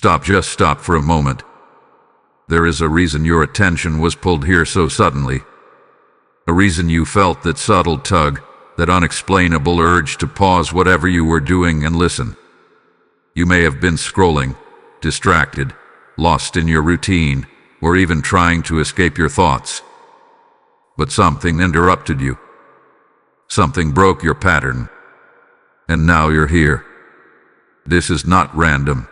Stop, just stop for a moment. There is a reason your attention was pulled here so suddenly. A reason you felt that subtle tug, that unexplainable urge to pause whatever you were doing and listen. You may have been scrolling, distracted, lost in your routine, or even trying to escape your thoughts. But something interrupted you. Something broke your pattern. And now you're here. This is not random.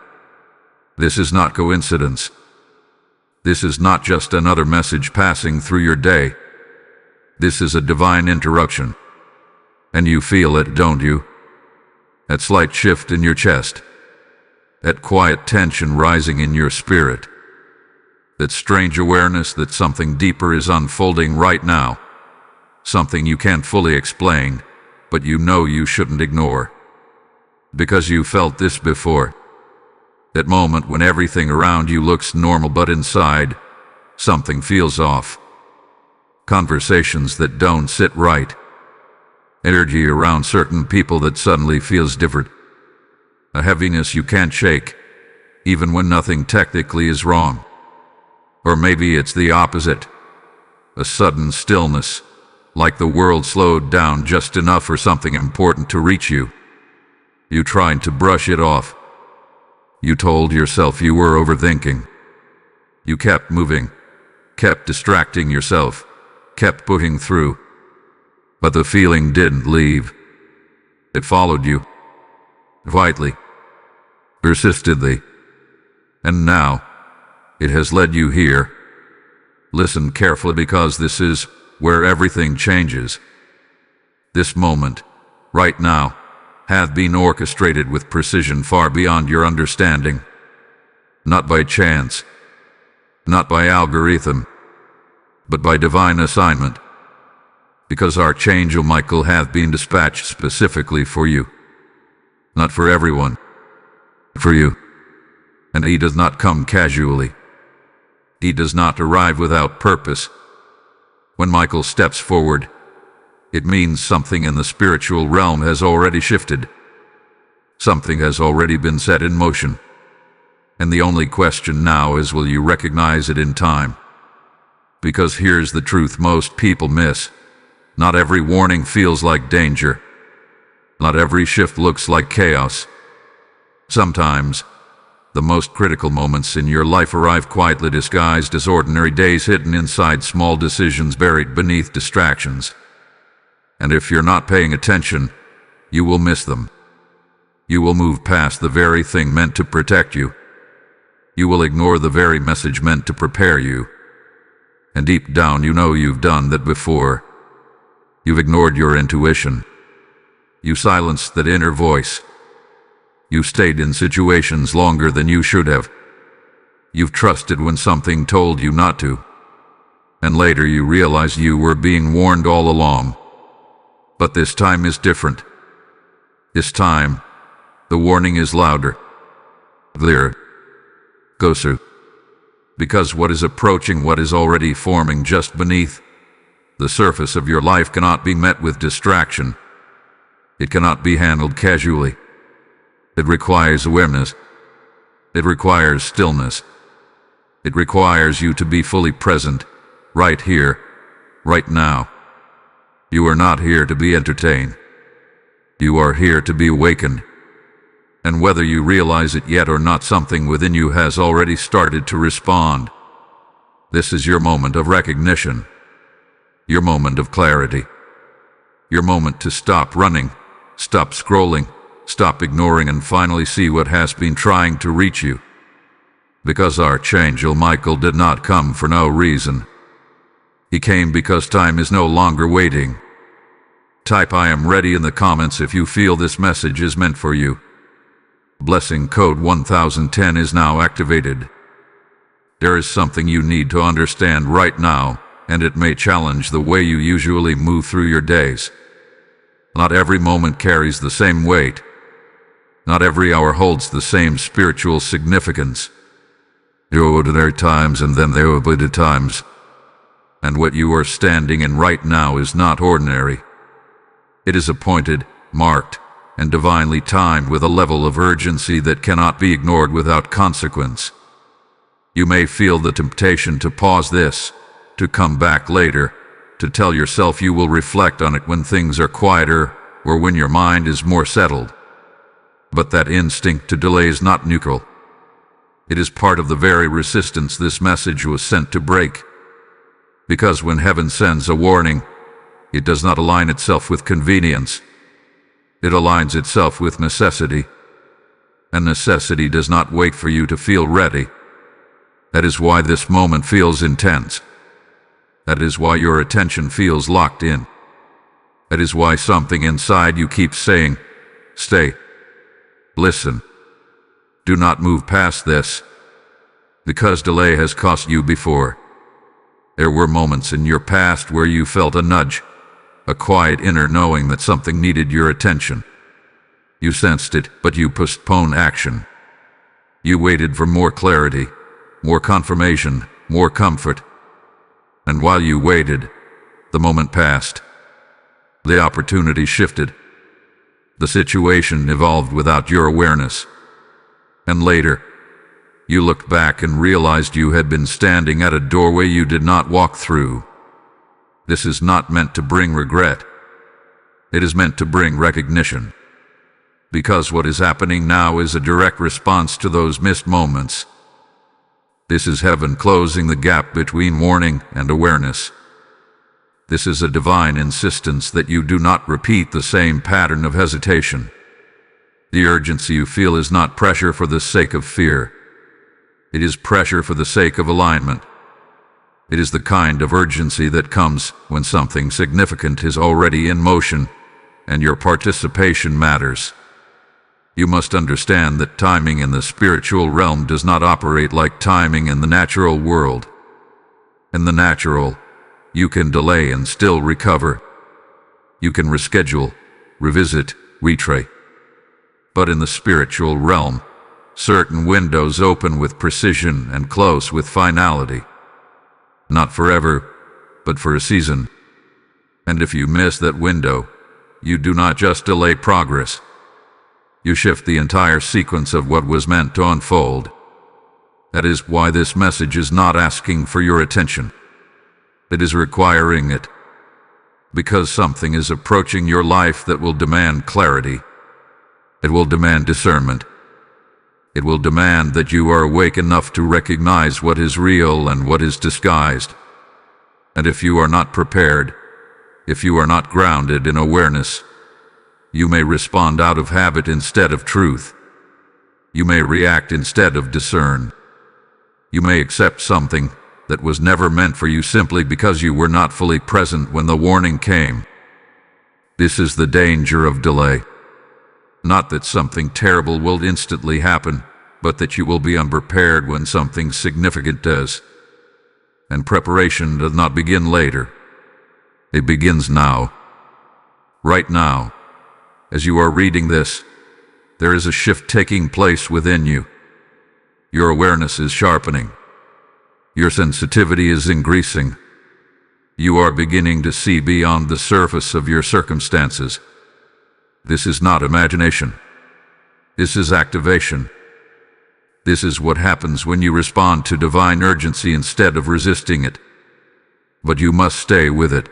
This is not coincidence. This is not just another message passing through your day. This is a divine interruption. And you feel it, don't you? That slight shift in your chest. That quiet tension rising in your spirit. That strange awareness that something deeper is unfolding right now. Something you can't fully explain, but you know you shouldn't ignore. Because you felt this before. That moment when everything around you looks normal but inside, something feels off. Conversations that don't sit right. Energy around certain people that suddenly feels different. A heaviness you can't shake, even when nothing technically is wrong. Or maybe it's the opposite. A sudden stillness, like the world slowed down just enough for something important to reach you. You tried to brush it off. You told yourself you were overthinking. You kept moving, kept distracting yourself, kept pushing through. But the feeling didn't leave. It followed you. Quietly. Persistently. And now, it has led you here. Listen carefully, because this is where everything changes. This moment, right now, hath been orchestrated with precision far beyond your understanding. Not by chance, not by algorithm, but by divine assignment. Because Archangel Michael hath been dispatched specifically for you. Not for everyone, for you. And he does not come casually. He does not arrive without purpose. When Michael steps forward, it means something in the spiritual realm has already shifted. Something has already been set in motion. And the only question now is, will you recognize it in time? Because here's the truth most people miss. Not every warning feels like danger. Not every shift looks like chaos. Sometimes, the most critical moments in your life arrive quietly, disguised as ordinary days, hidden inside small decisions buried beneath distractions. And if you're not paying attention, you will miss them. You will move past the very thing meant to protect you. You will ignore the very message meant to prepare you. And deep down you know you've done that before. You've ignored your intuition. You silenced that inner voice. You stayed in situations longer than you should have. You've trusted when something told you not to. And later you realize you were being warned all along. But this time is different. This time, the warning is louder, clearer, closer. Because what is approaching, what is already forming just beneath the surface of your life, cannot be met with distraction. It cannot be handled casually. It requires awareness. It requires stillness. It requires you to be fully present, right here, right now. You are not here to be entertained. You are here to be awakened. And whether you realize it yet or not, something within you has already started to respond. This is your moment of recognition. Your moment of clarity. Your moment to stop running, stop scrolling, stop ignoring, and finally see what has been trying to reach you. Because Archangel Michael did not come for no reason. He came because time is no longer waiting. Type "I am ready" in the comments if you feel this message is meant for you. Blessing code 1010 is now activated. There is something you need to understand right now, and it may challenge the way you usually move through your days. Not every moment carries the same weight. Not every hour holds the same spiritual significance. There are ordinary times, and then there are appointed times. And what you are standing in right now is not ordinary. It is appointed, marked, and divinely timed with a level of urgency that cannot be ignored without consequence. You may feel the temptation to pause this, to come back later, to tell yourself you will reflect on it when things are quieter or when your mind is more settled. But that instinct to delay is not neutral. It is part of the very resistance this message was sent to break. Because when heaven sends a warning, it does not align itself with convenience. It aligns itself with necessity. And necessity does not wait for you to feel ready. That is why this moment feels intense. That is why your attention feels locked in. That is why something inside you keeps saying, "Stay. Listen. Do not move past this." Because delay has cost you before. There were moments in your past where you felt a nudge, a quiet inner knowing that something needed your attention. You sensed it, but you postponed action. You waited for more clarity, more confirmation, more comfort. And while you waited, the moment passed. The opportunity shifted. The situation evolved without your awareness. And later, you looked back and realized you had been standing at a doorway you did not walk through. This is not meant to bring regret. It is meant to bring recognition. Because what is happening now is a direct response to those missed moments. This is heaven closing the gap between warning and awareness. This is a divine insistence that you do not repeat the same pattern of hesitation. The urgency you feel is not pressure for the sake of fear. It is pressure for the sake of alignment. It is the kind of urgency that comes when something significant is already in motion and your participation matters. You must understand that timing in the spiritual realm does not operate like timing in the natural world. In the natural, you can delay and still recover. You can reschedule, revisit, retray. But in the spiritual realm, certain windows open with precision and close with finality. Not forever, but for a season. And if you miss that window, you do not just delay progress. You shift the entire sequence of what was meant to unfold. That is why this message is not asking for your attention. It is requiring it. Because something is approaching your life that will demand clarity. It will demand discernment. It will demand that you are awake enough to recognize what is real and what is disguised. And if you are not prepared, if you are not grounded in awareness, you may respond out of habit instead of truth. You may react instead of discern. You may accept something that was never meant for you simply because you were not fully present when the warning came. This is the danger of delay. Not that something terrible will instantly happen, but that you will be unprepared when something significant does. And preparation does not begin later. It begins now. Right now. As you are reading this, there is a shift taking place within you. Your awareness is sharpening. Your sensitivity is increasing. You are beginning to see beyond the surface of your circumstances. This is not imagination. This is activation. This is what happens when you respond to divine urgency instead of resisting it. But you must stay with it.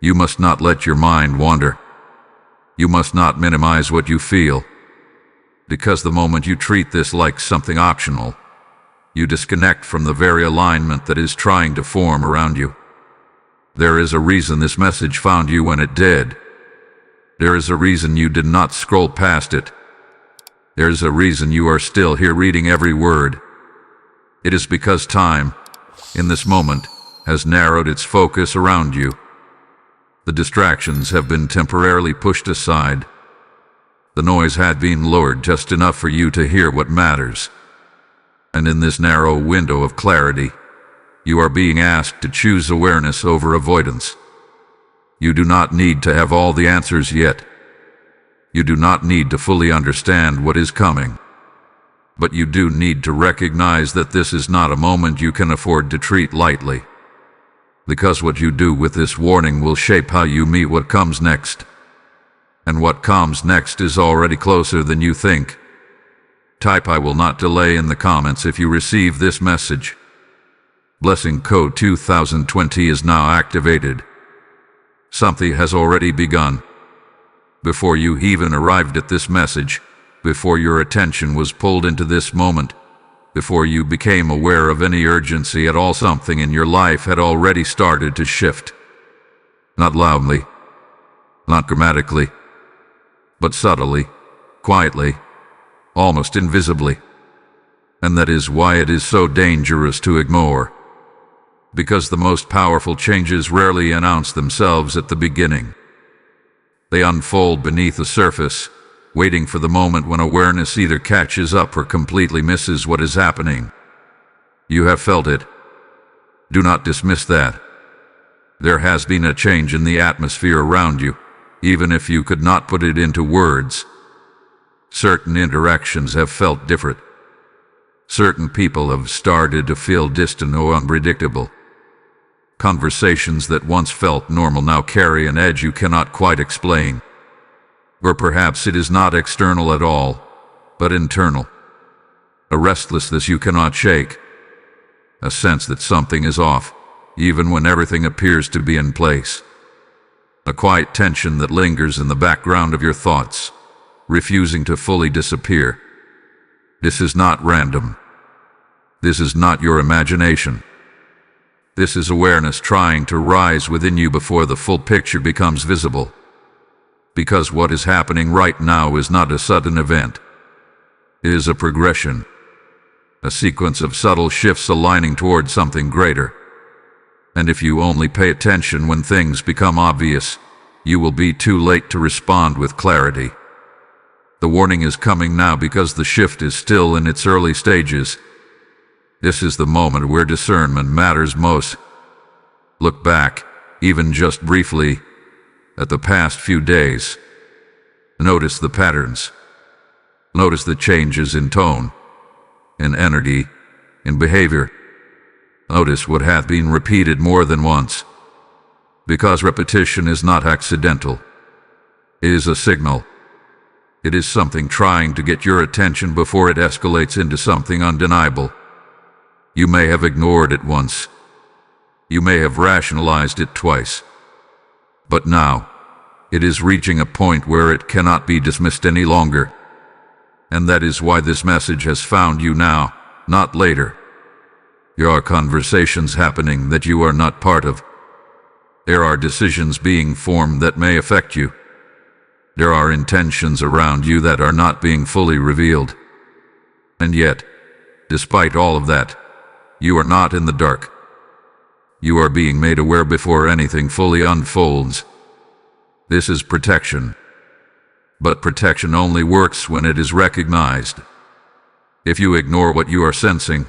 You must not let your mind wander. You must not minimize what you feel. Because the moment you treat this like something optional, you disconnect from the very alignment that is trying to form around you. There is a reason this message found you when it did. There is a reason you did not scroll past it. There is a reason you are still here reading every word. It is because time, in this moment, has narrowed its focus around you. The distractions have been temporarily pushed aside. The noise had been lowered just enough for you to hear what matters. And in this narrow window of clarity, you are being asked to choose awareness over avoidance. You do not need to have all the answers yet. You do not need to fully understand what is coming. But you do need to recognize that this is not a moment you can afford to treat lightly. Because what you do with this warning will shape how you meet what comes next. and what comes next is already closer than you think. Type "I will not delay" in the comments if you receive this message. Blessing code 2020 is now activated. Something has already begun. Before you even arrived at this message, before your attention was pulled into this moment, before you became aware of any urgency at all, something in your life had already started to shift. Not loudly, not grammatically, but subtly, quietly, almost invisibly. And that is why it is so dangerous to ignore. Because the most powerful changes rarely announce themselves at the beginning. They unfold beneath the surface, waiting for the moment when awareness either catches up or completely misses what is happening. You have felt it. Do not dismiss that. There has been a change in the atmosphere around you, even if you could not put it into words. Certain interactions have felt different. Certain people have started to feel distant or unpredictable. Conversations that once felt normal now carry an edge you cannot quite explain. Or perhaps it is not external at all, but internal. A restlessness you cannot shake. A sense that something is off, even when everything appears to be in place. A quiet tension that lingers in the background of your thoughts, refusing to fully disappear. This is not random. This is not your imagination. This is awareness trying to rise within you before the full picture becomes visible. Because what is happening right now is not a sudden event. It is a progression. A sequence of subtle shifts aligning toward something greater. And if you only pay attention when things become obvious, you will be too late to respond with clarity. The warning is coming now because the shift is still in its early stages. This is the moment where discernment matters most. Look back, even just briefly, at the past few days. Notice the patterns. Notice the changes in tone, in energy, in behavior. Notice what hath been repeated more than once. Because repetition is not accidental. It is a signal. It is something trying to get your attention before it escalates into something undeniable. You may have ignored it once. You may have rationalized it twice. But now, it is reaching a point where it cannot be dismissed any longer. And that is why this message has found you now, not later. There are conversations happening that you are not part of. There are decisions being formed that may affect you. There are intentions around you that are not being fully revealed. And yet, despite all of that, you are not in the dark. You are being made aware before anything fully unfolds. This is protection. But protection only works when it is recognized. If you ignore what you are sensing,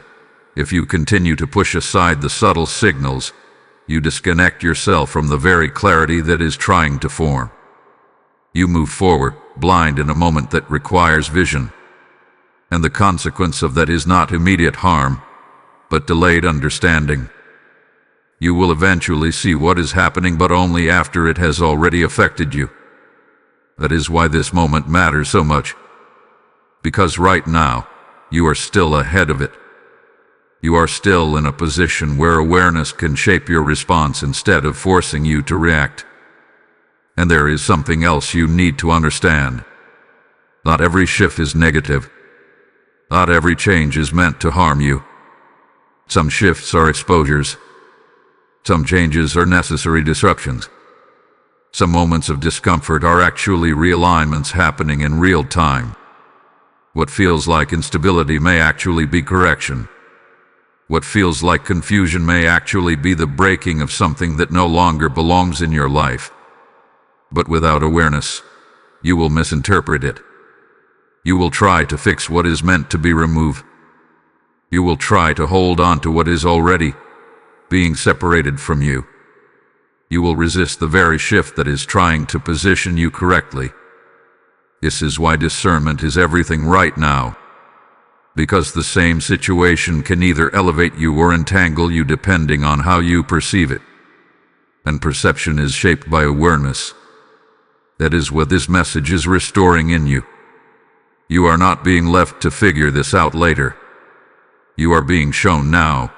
if you continue to push aside the subtle signals, you disconnect yourself from the very clarity that is trying to form. You move forward, blind in a moment that requires vision. And the consequence of that is not immediate harm, but delayed understanding. You will eventually see what is happening, but only after it has already affected you. That is why this moment matters so much. Because right now, you are still ahead of it. You are still in a position where awareness can shape your response instead of forcing you to react. And there is something else you need to understand. Not every shift is negative. Not every change is meant to harm you. Some shifts are exposures. Some changes are necessary disruptions. Some moments of discomfort are actually realignments happening in real time. What feels like instability may actually be correction. What feels like confusion may actually be the breaking of something that no longer belongs in your life. But without awareness, you will misinterpret it. You will try to fix what is meant to be removed. You will try to hold on to what is already being separated from you. You will resist the very shift that is trying to position you correctly. This is why discernment is everything right now. Because the same situation can either elevate you or entangle you depending on how you perceive it. And perception is shaped by awareness. That is what this message is restoring in you. You are not being left to figure this out later. You are being shown now,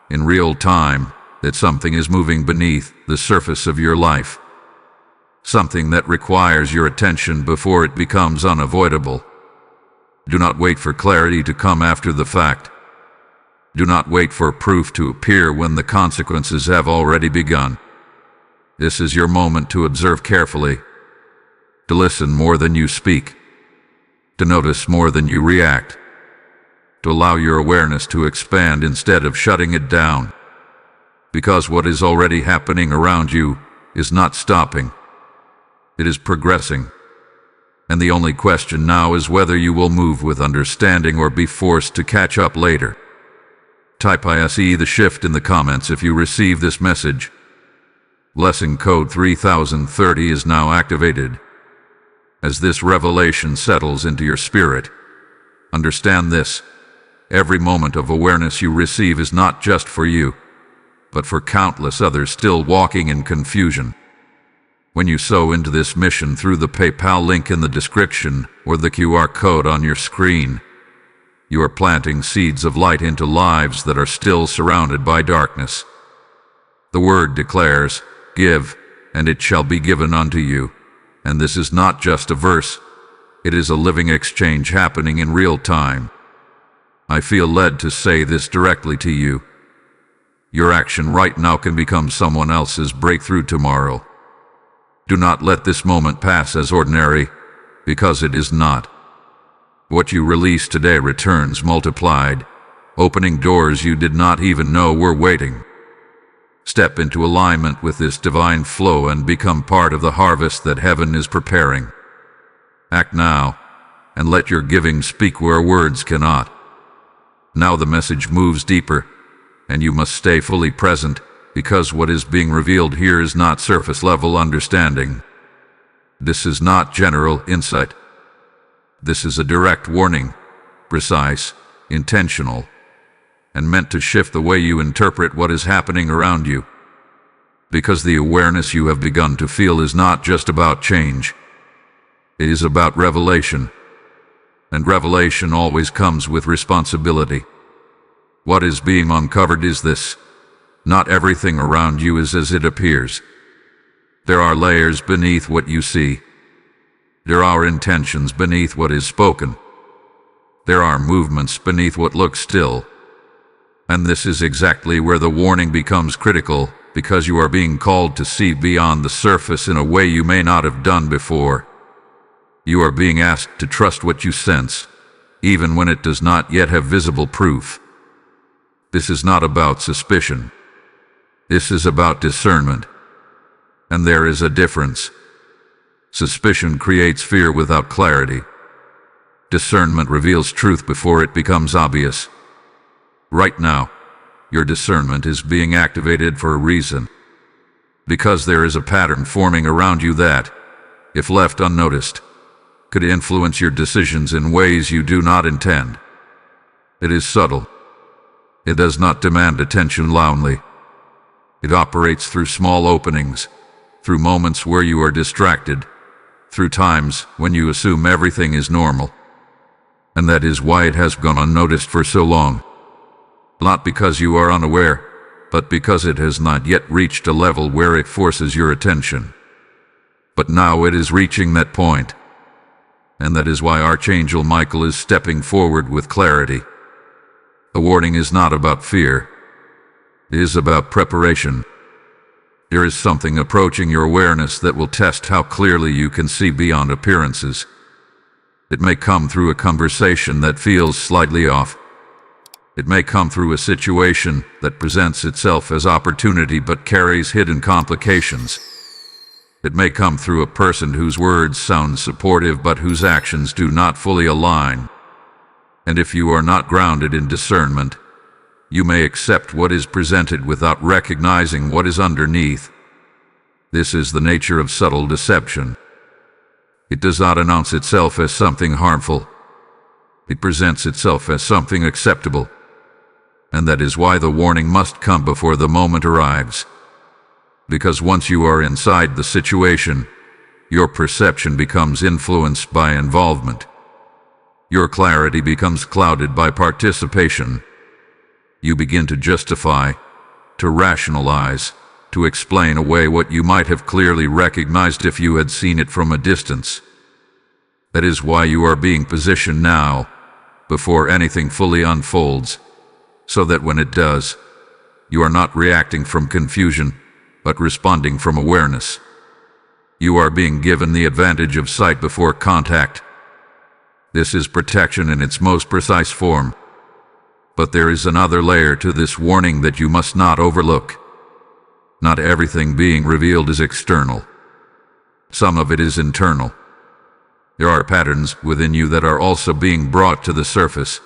in real time, that something is moving beneath the surface of your life. Something that requires your attention before it becomes unavoidable. Do not wait for clarity to come after the fact. Do not wait for proof to appear when the consequences have already begun. This is your moment to observe carefully, to listen more than you speak, to notice more than you react, to allow your awareness to expand instead of shutting it down. Because what is already happening around you is not stopping. It is progressing. And the only question now is whether you will move with understanding or be forced to catch up later. Type ISE the shift in the comments if you receive this message. Blessing code 3030 is now activated. As this revelation settles into your spirit, understand this: every moment of awareness you receive is not just for you, but for countless others still walking in confusion. When you sow into this mission through the PayPal link in the description or the QR code on your screen, you are planting seeds of light into lives that are still surrounded by darkness. The word declares, "Give, and it shall be given unto you." And this is not just a verse. It is a living exchange happening in real time. I feel led to say this directly to you. Your action right now can become someone else's breakthrough tomorrow. Do not let this moment pass as ordinary, because it is not. What you release today returns multiplied, opening doors you did not even know were waiting. Step into alignment with this divine flow and become part of the harvest that heaven is preparing. Act now, and let your giving speak where words cannot. Now the message moves deeper, and you must stay fully present, because what is being revealed here is not surface-level understanding. This is not general insight. This is a direct warning, precise, intentional, and meant to shift the way you interpret what is happening around you. Because the awareness you have begun to feel is not just about change. It is about revelation. And revelation always comes with responsibility. What is being uncovered is this: not everything around you is as it appears. There are layers beneath what you see. There are intentions beneath what is spoken. There are movements beneath what looks still. And this is exactly where the warning becomes critical, because you are being called to see beyond the surface in a way you may not have done before. You are being asked to trust what you sense, even when it does not yet have visible proof. This is not about suspicion. This is about discernment. And there is a difference. Suspicion creates fear without clarity. Discernment reveals truth before it becomes obvious. Right now, your discernment is being activated for a reason. Because there is a pattern forming around you that, if left unnoticed, could influence your decisions in ways you do not intend. It is subtle. It does not demand attention loudly. It operates through small openings, through moments where you are distracted, through times when you assume everything is normal. And that is why it has gone unnoticed for so long. Not because you are unaware, but because it has not yet reached a level where it forces your attention. But now it is reaching that point. And that is why Archangel Michael is stepping forward with clarity. The warning is not about fear. It is about preparation. There is something approaching your awareness that will test how clearly you can see beyond appearances. It may come through a conversation that feels slightly off. It may come through a situation that presents itself as opportunity but carries hidden complications. It may come through a person whose words sound supportive but whose actions do not fully align. And if you are not grounded in discernment, you may accept what is presented without recognizing what is underneath. This is the nature of subtle deception. It does not announce itself as something harmful. It presents itself as something acceptable. And that is why the warning must come before the moment arrives. Because once you are inside the situation, your perception becomes influenced by involvement. Your clarity becomes clouded by participation. You begin to justify, to rationalize, to explain away what you might have clearly recognized if you had seen it from a distance. That is why you are being positioned now, before anything fully unfolds, so that when it does, you are not reacting from confusion, but responding from awareness. You are being given the advantage of sight before contact. This is protection in its most precise form. But there is another layer to this warning that you must not overlook. Not everything being revealed is external. Some of it is internal. There are patterns within you that are also being brought to the surface.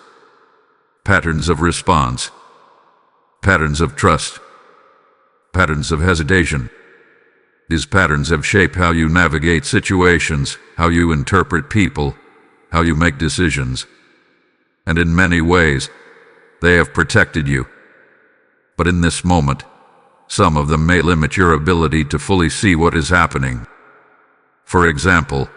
Patterns of response. Patterns of trust. Patterns of hesitation. These patterns have shaped how you navigate situations, how you interpret people, how you make decisions. And in many ways, they have protected you. But in this moment, some of them may limit your ability to fully see what is happening. For example,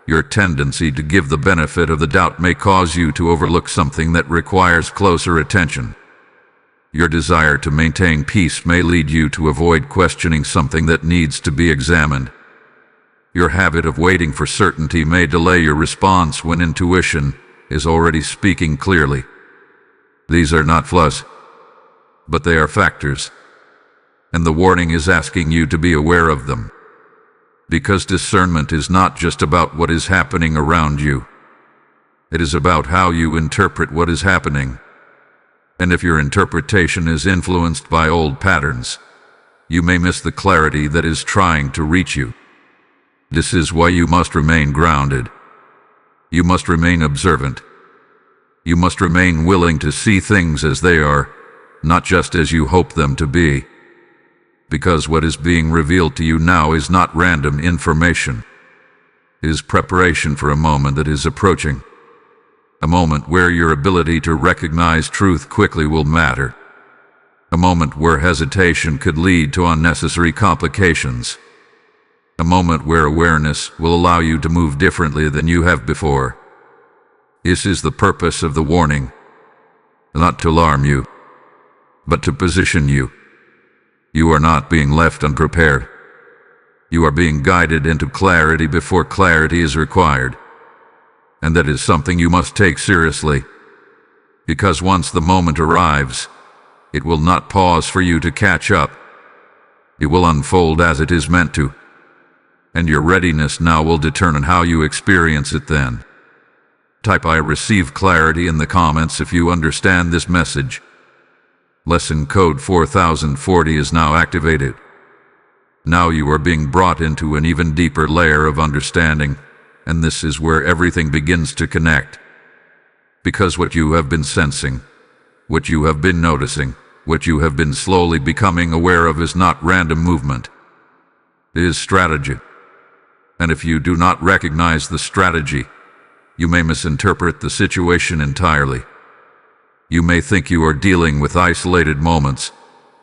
your tendency to give the benefit of the doubt may cause you to overlook something that requires closer attention. Your desire to maintain peace may lead you to avoid questioning something that needs to be examined. Your habit of waiting for certainty may delay your response when intuition is already speaking clearly. These are not flaws, but they are factors, and the warning is asking you to be aware of them. Because discernment is not just about what is happening around you. It is about how you interpret what is happening. And if your interpretation is influenced by old patterns, you may miss the clarity that is trying to reach you. This is why you must remain grounded. You must remain observant. You must remain willing to see things as they are, not just as you hope them to be. Because what is being revealed to you now is not random information. It is preparation for a moment that is approaching. A moment where your ability to recognize truth quickly will matter. A moment where hesitation could lead to unnecessary complications. A moment where awareness will allow you to move differently than you have before. This is the purpose of the warning. Not to alarm you, but to position you. You are not being left unprepared. You are being guided into clarity before clarity is required. And that is something you must take seriously. Because once the moment arrives, it will not pause for you to catch up. It will unfold as it is meant to. And your readiness now will determine how you experience it then. Type "I receive clarity" in the comments if you understand this message. Lesson code 4040 is now activated. Now you are being brought into an even deeper layer of understanding, and this is where everything begins to connect. Because what you have been sensing, what you have been noticing, what you have been slowly becoming aware of is not random movement. It is strategy. And if you do not recognize the strategy, you may misinterpret the situation entirely. You may think you are dealing with isolated moments,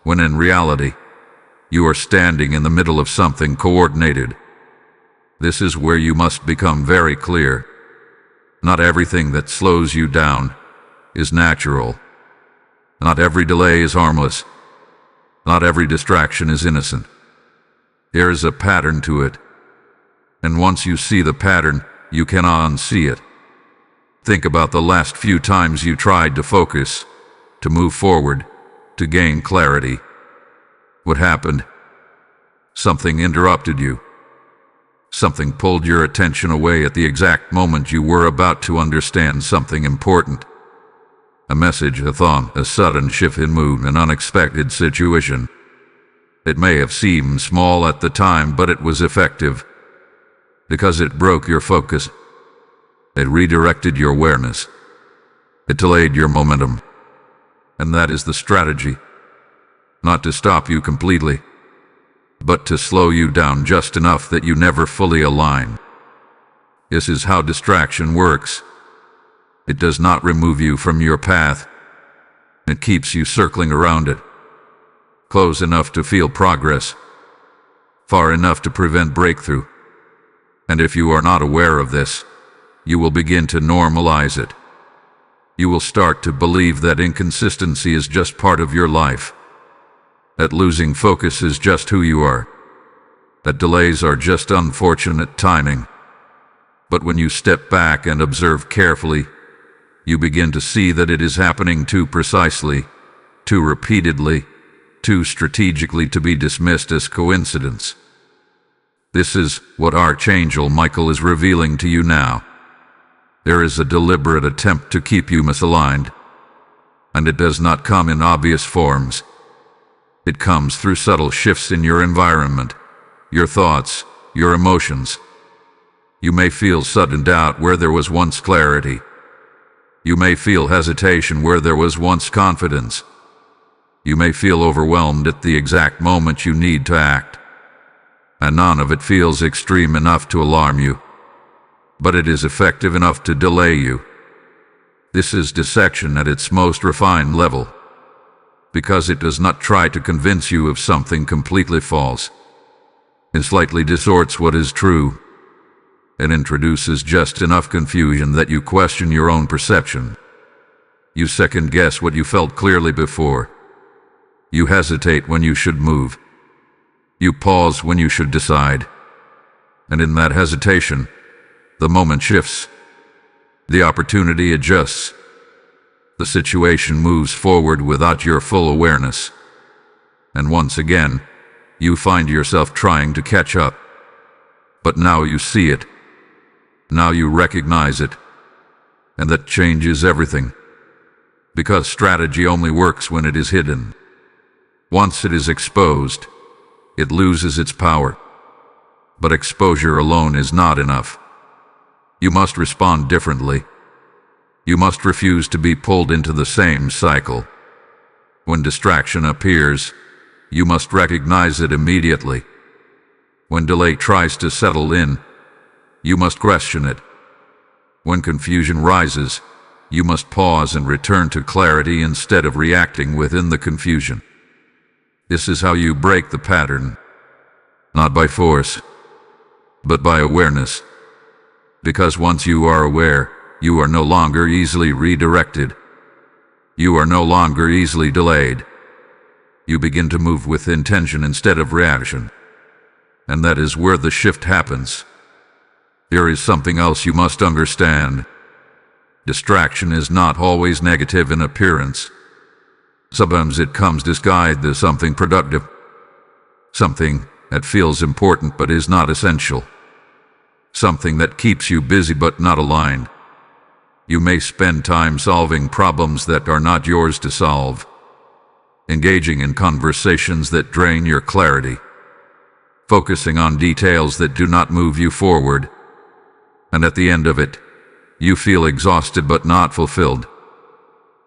when in reality, you are standing in the middle of something coordinated. This is where you must become very clear. Not everything that slows you down is natural. Not every delay is harmless. Not every distraction is innocent. There is a pattern to it. And once you see the pattern, you cannot unsee it. Think about the last few times you tried to focus, to move forward, to gain clarity. What happened? Something interrupted you. Something pulled your attention away at the exact moment you were about to understand something important. A message, a thought, a sudden shift in mood, an unexpected situation. It may have seemed small at the time, but it was effective. Because it broke your focus. It redirected your awareness. It delayed your momentum. And that is the strategy. Not to stop you completely, but to slow you down just enough that you never fully align. This is how distraction works. It does not remove you from your path. It keeps you circling around it. Close enough to feel progress. Far enough to prevent breakthrough. And if you are not aware of this, you will begin to normalize it. You will start to believe that inconsistency is just part of your life, that losing focus is just who you are, that delays are just unfortunate timing. But when you step back and observe carefully, you begin to see that it is happening too precisely, too repeatedly, too strategically to be dismissed as coincidence. This is what Archangel Michael is revealing to you now. There is a deliberate attempt to keep you misaligned, and it does not come in obvious forms. It comes through subtle shifts in your environment, your thoughts, your emotions. You may feel sudden doubt where there was once clarity. You may feel hesitation where there was once confidence. You may feel overwhelmed at the exact moment you need to act. And none of it feels extreme enough to alarm you, but it is effective enough to delay you. This is dissection at its most refined level, because it does not try to convince you of something completely false. It slightly distorts what is true. It introduces just enough confusion that you question your own perception. You second-guess what you felt clearly before. You hesitate when you should move. You pause when you should decide. And in that hesitation, the moment shifts. The opportunity adjusts. The situation moves forward without your full awareness. And once again, you find yourself trying to catch up. But now you see it. Now you recognize it. And that changes everything. Because strategy only works when it is hidden. Once it is exposed, it loses its power. But exposure alone is not enough. You must respond differently. You must refuse to be pulled into the same cycle. When distraction appears, you must recognize it immediately. When delay tries to settle in, you must question it. When confusion rises, you must pause and return to clarity instead of reacting within the confusion. This is how you break the pattern, not by force, but by awareness. Because once you are aware, you are no longer easily redirected. You are no longer easily delayed. You begin to move with intention instead of reaction. And that is where the shift happens. There is something else you must understand. Distraction is not always negative in appearance. Sometimes it comes disguised as something productive, something that feels important but is not essential, something that keeps you busy but not aligned. You may spend time solving problems that are not yours to solve, engaging in conversations that drain your clarity, focusing on details that do not move you forward, and at the end of it, you feel exhausted but not fulfilled.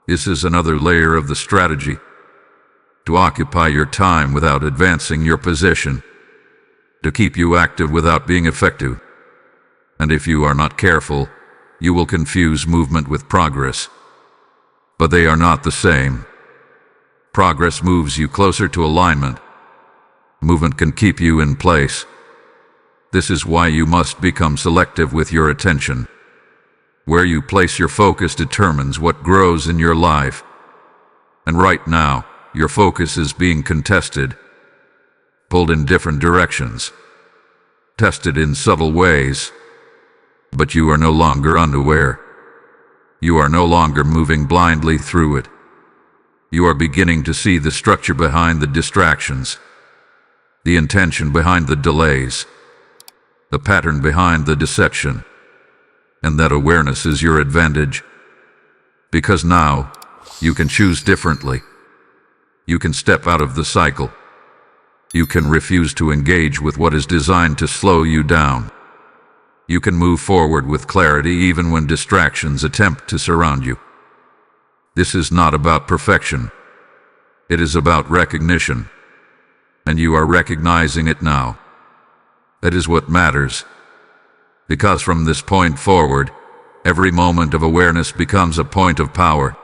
This is another layer of the strategy, to occupy your time without advancing your position, to keep you active without being effective. And if you are not careful, you will confuse movement with progress. But they are not the same. Progress moves you closer to alignment. Movement can keep you in place. This is why you must become selective with your attention. Where you place your focus determines what grows in your life. And right now, your focus is being contested, pulled in different directions, tested in subtle ways. But you are no longer unaware. You are no longer moving blindly through it. You are beginning to see the structure behind the distractions, the intention behind the delays, the pattern behind the deception. And that awareness is your advantage. Because now, you can choose differently. You can step out of the cycle. You can refuse to engage with what is designed to slow you down. You can move forward with clarity even when distractions attempt to surround you. This is not about perfection. It is about recognition. And you are recognizing it now. That is what matters. Because from this point forward, every moment of awareness becomes a point of power.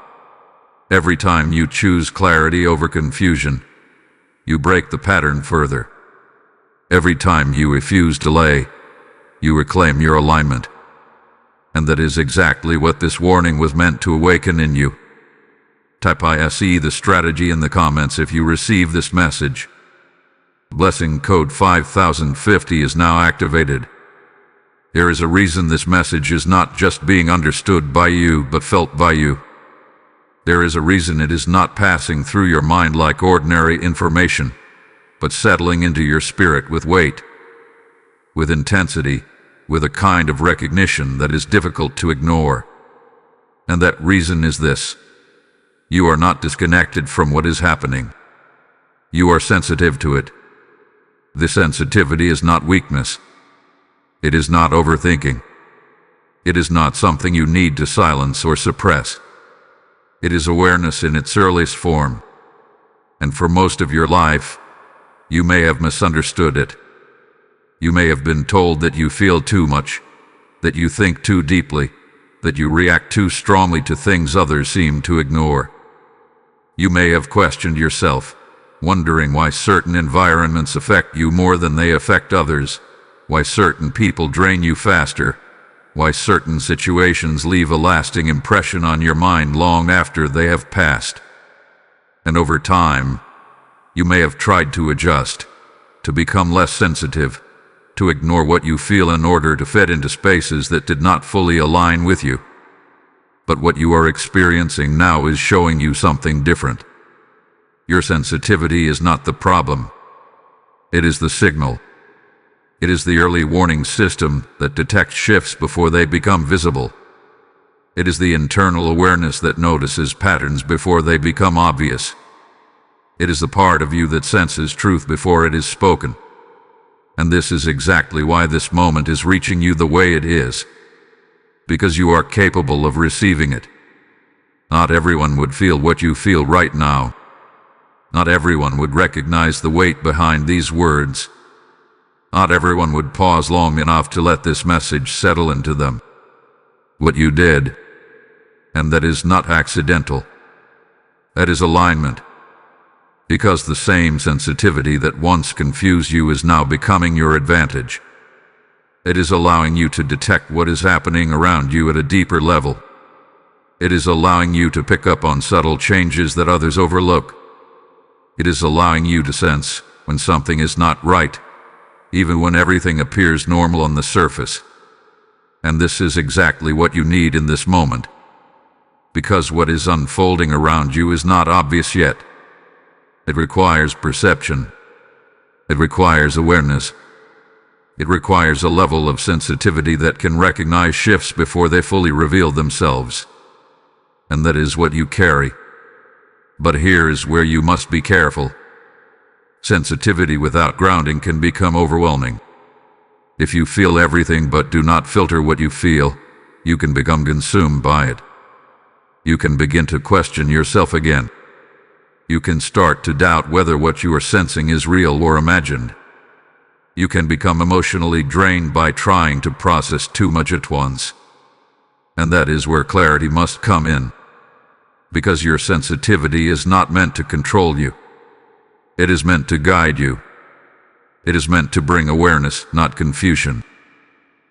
Every time you choose clarity over confusion, you break the pattern further. Every time you refuse delay, you reclaim your alignment. And that is exactly what this warning was meant to awaken in you. Type ISE the strategy in the comments if you receive this message. Blessing code 5050 is now activated. There is a reason this message is not just being understood by you, but felt by you. There is a reason it is not passing through your mind like ordinary information, but settling into your spirit with weight, with intensity, with a kind of recognition that is difficult to ignore. And that reason is this: you are not disconnected from what is happening. You are sensitive to it. This sensitivity is not weakness. It is not overthinking. It is not something you need to silence or suppress. It is awareness in its earliest form. And for most of your life, you may have misunderstood it. You may have been told that you feel too much, that you think too deeply, that you react too strongly to things others seem to ignore. You may have questioned yourself, wondering why certain environments affect you more than they affect others, why certain people drain you faster, why certain situations leave a lasting impression on your mind long after they have passed. And over time, you may have tried to adjust, to become less sensitive, to ignore what you feel in order to fit into spaces that did not fully align with you. But what you are experiencing now is showing you something different. Your sensitivity is not the problem. It is the signal. It is the early warning system that detects shifts before they become visible. It is the internal awareness that notices patterns before they become obvious. It is the part of you that senses truth before it is spoken. And this is exactly why this moment is reaching you the way it is. Because you are capable of receiving it. Not everyone would feel what you feel right now. Not everyone would recognize the weight behind these words. Not everyone would pause long enough to let this message settle into them. What you did, and that is not accidental. That is alignment. Because the same sensitivity that once confused you is now becoming your advantage. It is allowing you to detect what is happening around you at a deeper level. It is allowing you to pick up on subtle changes that others overlook. It is allowing you to sense when something is not right, even when everything appears normal on the surface. And this is exactly what you need in this moment. Because what is unfolding around you is not obvious yet. It requires perception. It requires awareness. It requires a level of sensitivity that can recognize shifts before they fully reveal themselves. And that is what you carry. But here is where you must be careful. Sensitivity without grounding can become overwhelming. If you feel everything but do not filter what you feel, you can become consumed by it. You can begin to question yourself again. You can start to doubt whether what you are sensing is real or imagined. You can become emotionally drained by trying to process too much at once. And that is where clarity must come in. Because your sensitivity is not meant to control you. It is meant to guide you. It is meant to bring awareness, not confusion.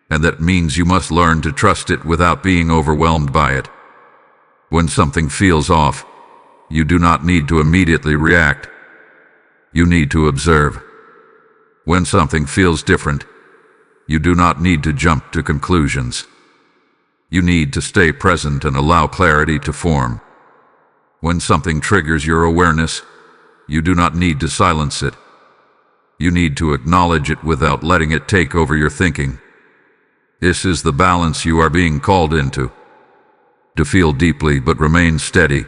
And that means you must learn to trust it without being overwhelmed by it. When something feels off, you do not need to immediately react. You need to observe. When something feels different, you do not need to jump to conclusions. You need to stay present and allow clarity to form. When something triggers your awareness, you do not need to silence it. You need to acknowledge it without letting it take over your thinking. This is the balance you are being called into. To feel deeply but remain steady.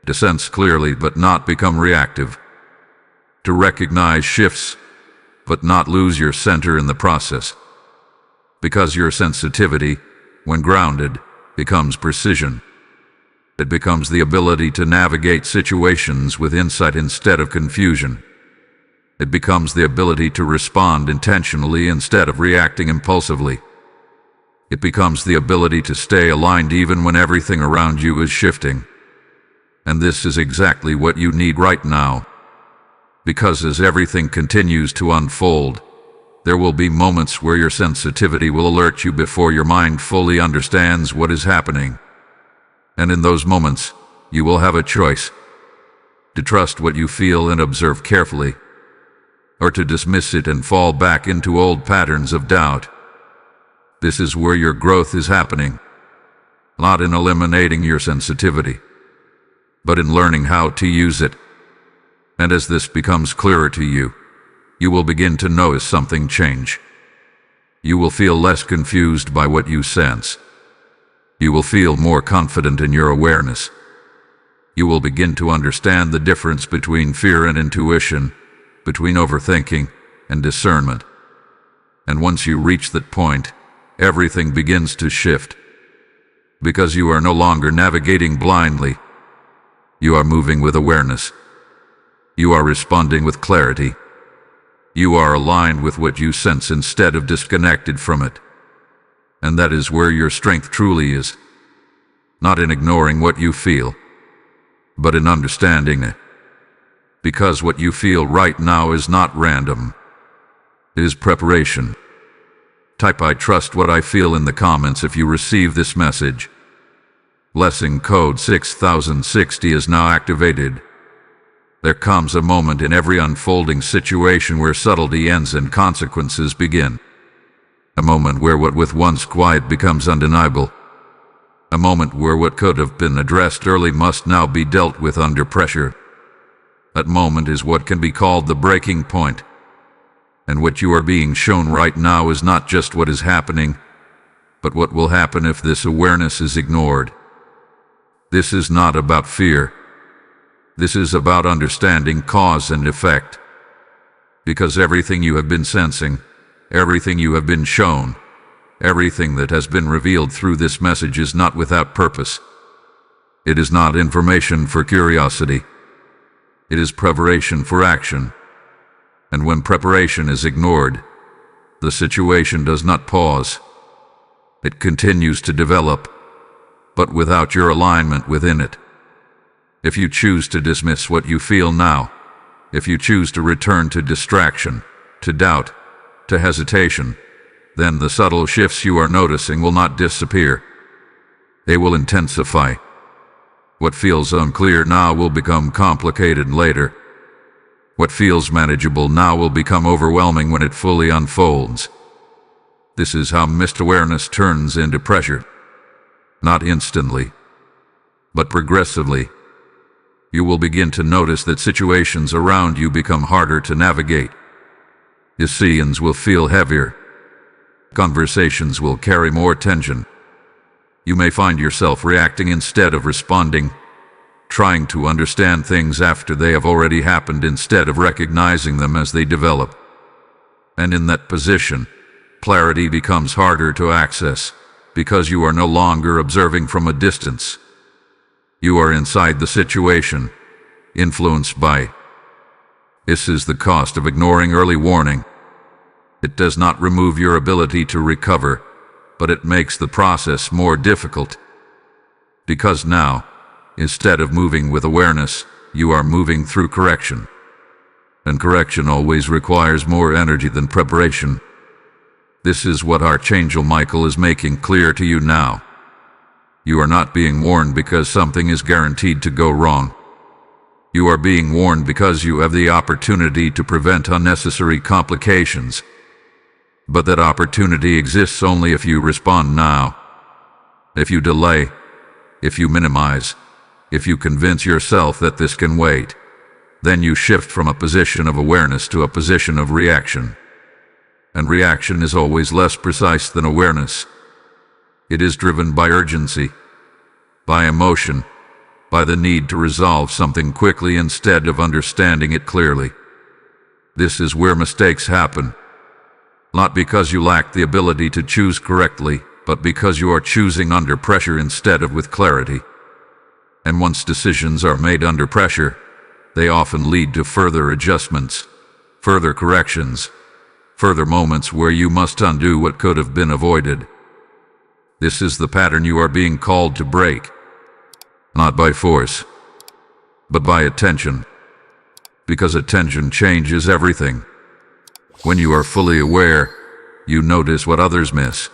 To sense clearly but not become reactive. To recognize shifts but not lose your center in the process. Because your sensitivity, when grounded, becomes precision. It becomes the ability to navigate situations with insight instead of confusion. It becomes the ability to respond intentionally instead of reacting impulsively. It becomes the ability to stay aligned even when everything around you is shifting. And this is exactly what you need right now. Because as everything continues to unfold, There will be moments where your sensitivity will alert you before your mind fully understands what is happening. And in those moments, you will have a choice: to trust what you feel and observe carefully, or to dismiss it and fall back into old patterns of doubt. This is where your growth is happening, not in eliminating your sensitivity, but in learning how to use it. And as this becomes clearer to you, you will begin to notice something change. You will feel less confused by what you sense. You will feel more confident in your awareness. You will begin to understand the difference between fear and intuition, between overthinking and discernment. And once you reach that point, everything begins to shift. Because you are no longer navigating blindly. You are moving with awareness. You are responding with clarity. You are aligned with what you sense instead of disconnected from it. And that is where your strength truly is. Not in ignoring what you feel, but in understanding it. Because what you feel right now is not random. It is preparation. Type "I trust what I feel" in the comments if you receive this message. Blessing code 6060 is now activated. There comes a moment in every unfolding situation where subtlety ends and consequences begin. A moment where what was once quiet becomes undeniable. A moment where what could have been addressed early must now be dealt with under pressure. That moment is what can be called the breaking point. And what you are being shown right now is not just what is happening, but what will happen if this awareness is ignored. This is not about fear. This is about understanding cause and effect. Because everything you have been sensing, everything you have been shown, everything that has been revealed through this message is not without purpose. It is not information for curiosity. It is preparation for action. And when preparation is ignored, the situation does not pause. It continues to develop, but without your alignment within it. If you choose to dismiss what you feel now, if you choose to return to distraction, to doubt, to hesitation, then the subtle shifts you are noticing will not disappear. They will intensify. What feels unclear now will become complicated later. What feels manageable now will become overwhelming when it fully unfolds. This is how mist awareness turns into pressure. Not instantly, but progressively. You will begin to notice that situations around you become harder to navigate. Decisions will feel heavier. Conversations will carry more tension. You may find yourself reacting instead of responding, trying to understand things after they have already happened instead of recognizing them as they develop. And in that position, clarity becomes harder to access, because you are no longer observing from a distance. You are inside the situation, influenced by. This is the cost of ignoring early warning. It does not remove your ability to recover, but it makes the process more difficult. Because now, instead of moving with awareness, you are moving through correction. And correction always requires more energy than preparation. This is what Archangel Michael is making clear to you now. You are not being warned because something is guaranteed to go wrong. You are being warned because you have the opportunity to prevent unnecessary complications. But that opportunity exists only if you respond now. If you delay, if you minimize, if you convince yourself that this can wait, then you shift from a position of awareness to a position of reaction. And reaction is always less precise than awareness. It is driven by urgency, by emotion, by the need to resolve something quickly instead of understanding it clearly. This is where mistakes happen. Not because you lack the ability to choose correctly, but because you are choosing under pressure instead of with clarity. And once decisions are made under pressure, they often lead to further adjustments, further corrections, further moments where you must undo what could have been avoided. This is the pattern you are being called to break. Not by force, but by attention. Because attention changes everything. When you are fully aware, you notice what others miss.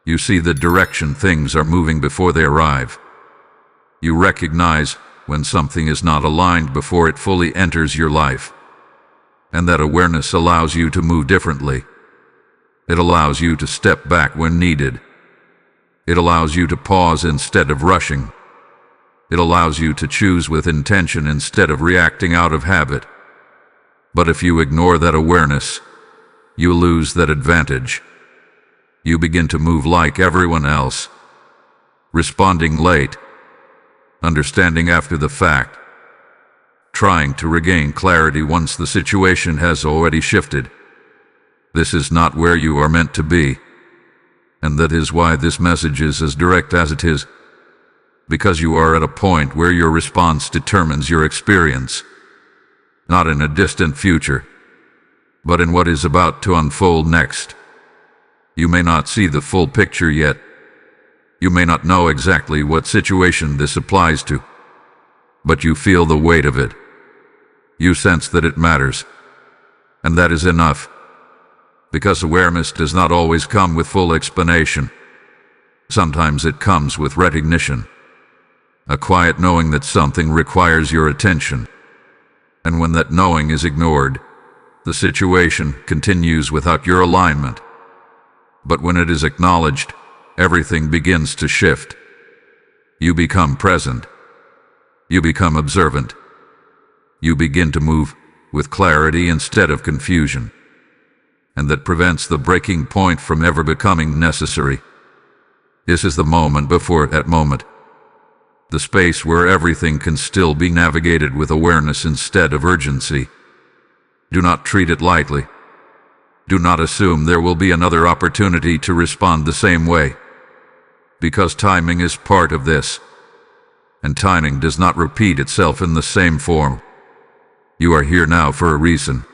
You see the direction things are moving before they arrive. You recognize when something is not aligned before it fully enters your life. And that awareness allows you to move differently. It allows you to step back when needed. It allows you to pause instead of rushing. It allows you to choose with intention instead of reacting out of habit. But if you ignore that awareness, you lose that advantage. You begin to move like everyone else, responding late, understanding after the fact, trying to regain clarity once the situation has already shifted. This is not where you are meant to be, and that is why this message is as direct as it is, because you are at a point where your response determines your experience, not in a distant future, but in what is about to unfold next. You may not see the full picture yet. You may not know exactly what situation this applies to, but you feel the weight of it. You sense that it matters, and that is enough, because awareness does not always come with full explanation. Sometimes it comes with recognition, a quiet knowing that something requires your attention, and when that knowing is ignored, the situation continues without your alignment. But when it is acknowledged, everything begins to shift. You become present. You become observant. You begin to move with clarity instead of confusion. And that prevents the breaking point from ever becoming necessary. This is the moment before that moment. The space where everything can still be navigated with awareness instead of urgency. Do not treat it lightly. Do not assume there will be another opportunity to respond the same way, because timing is part of this, and timing does not repeat itself in the same form. You are here now for a reason.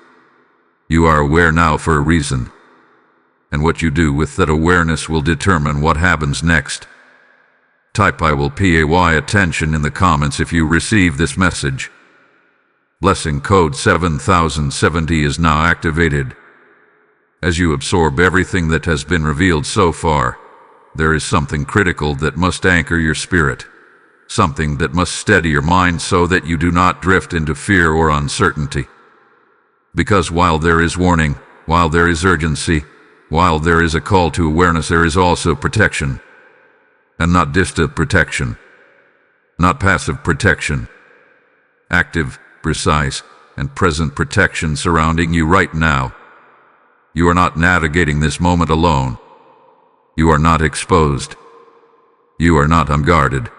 You are aware now for a reason, and what you do with that awareness will determine what happens next. Type "I will pay attention" in the comments if you receive this message. Blessing code 7070 is now activated. As you absorb everything that has been revealed so far, there is something critical that must anchor your spirit, something that must steady your mind so that you do not drift into fear or uncertainty. Because while there is warning, while there is urgency, while there is a call to awareness, there is also protection. And not distant protection, not passive protection. Active, precise, and present protection surrounding you right now. You are not navigating this moment alone. You are not exposed. You are not unguarded.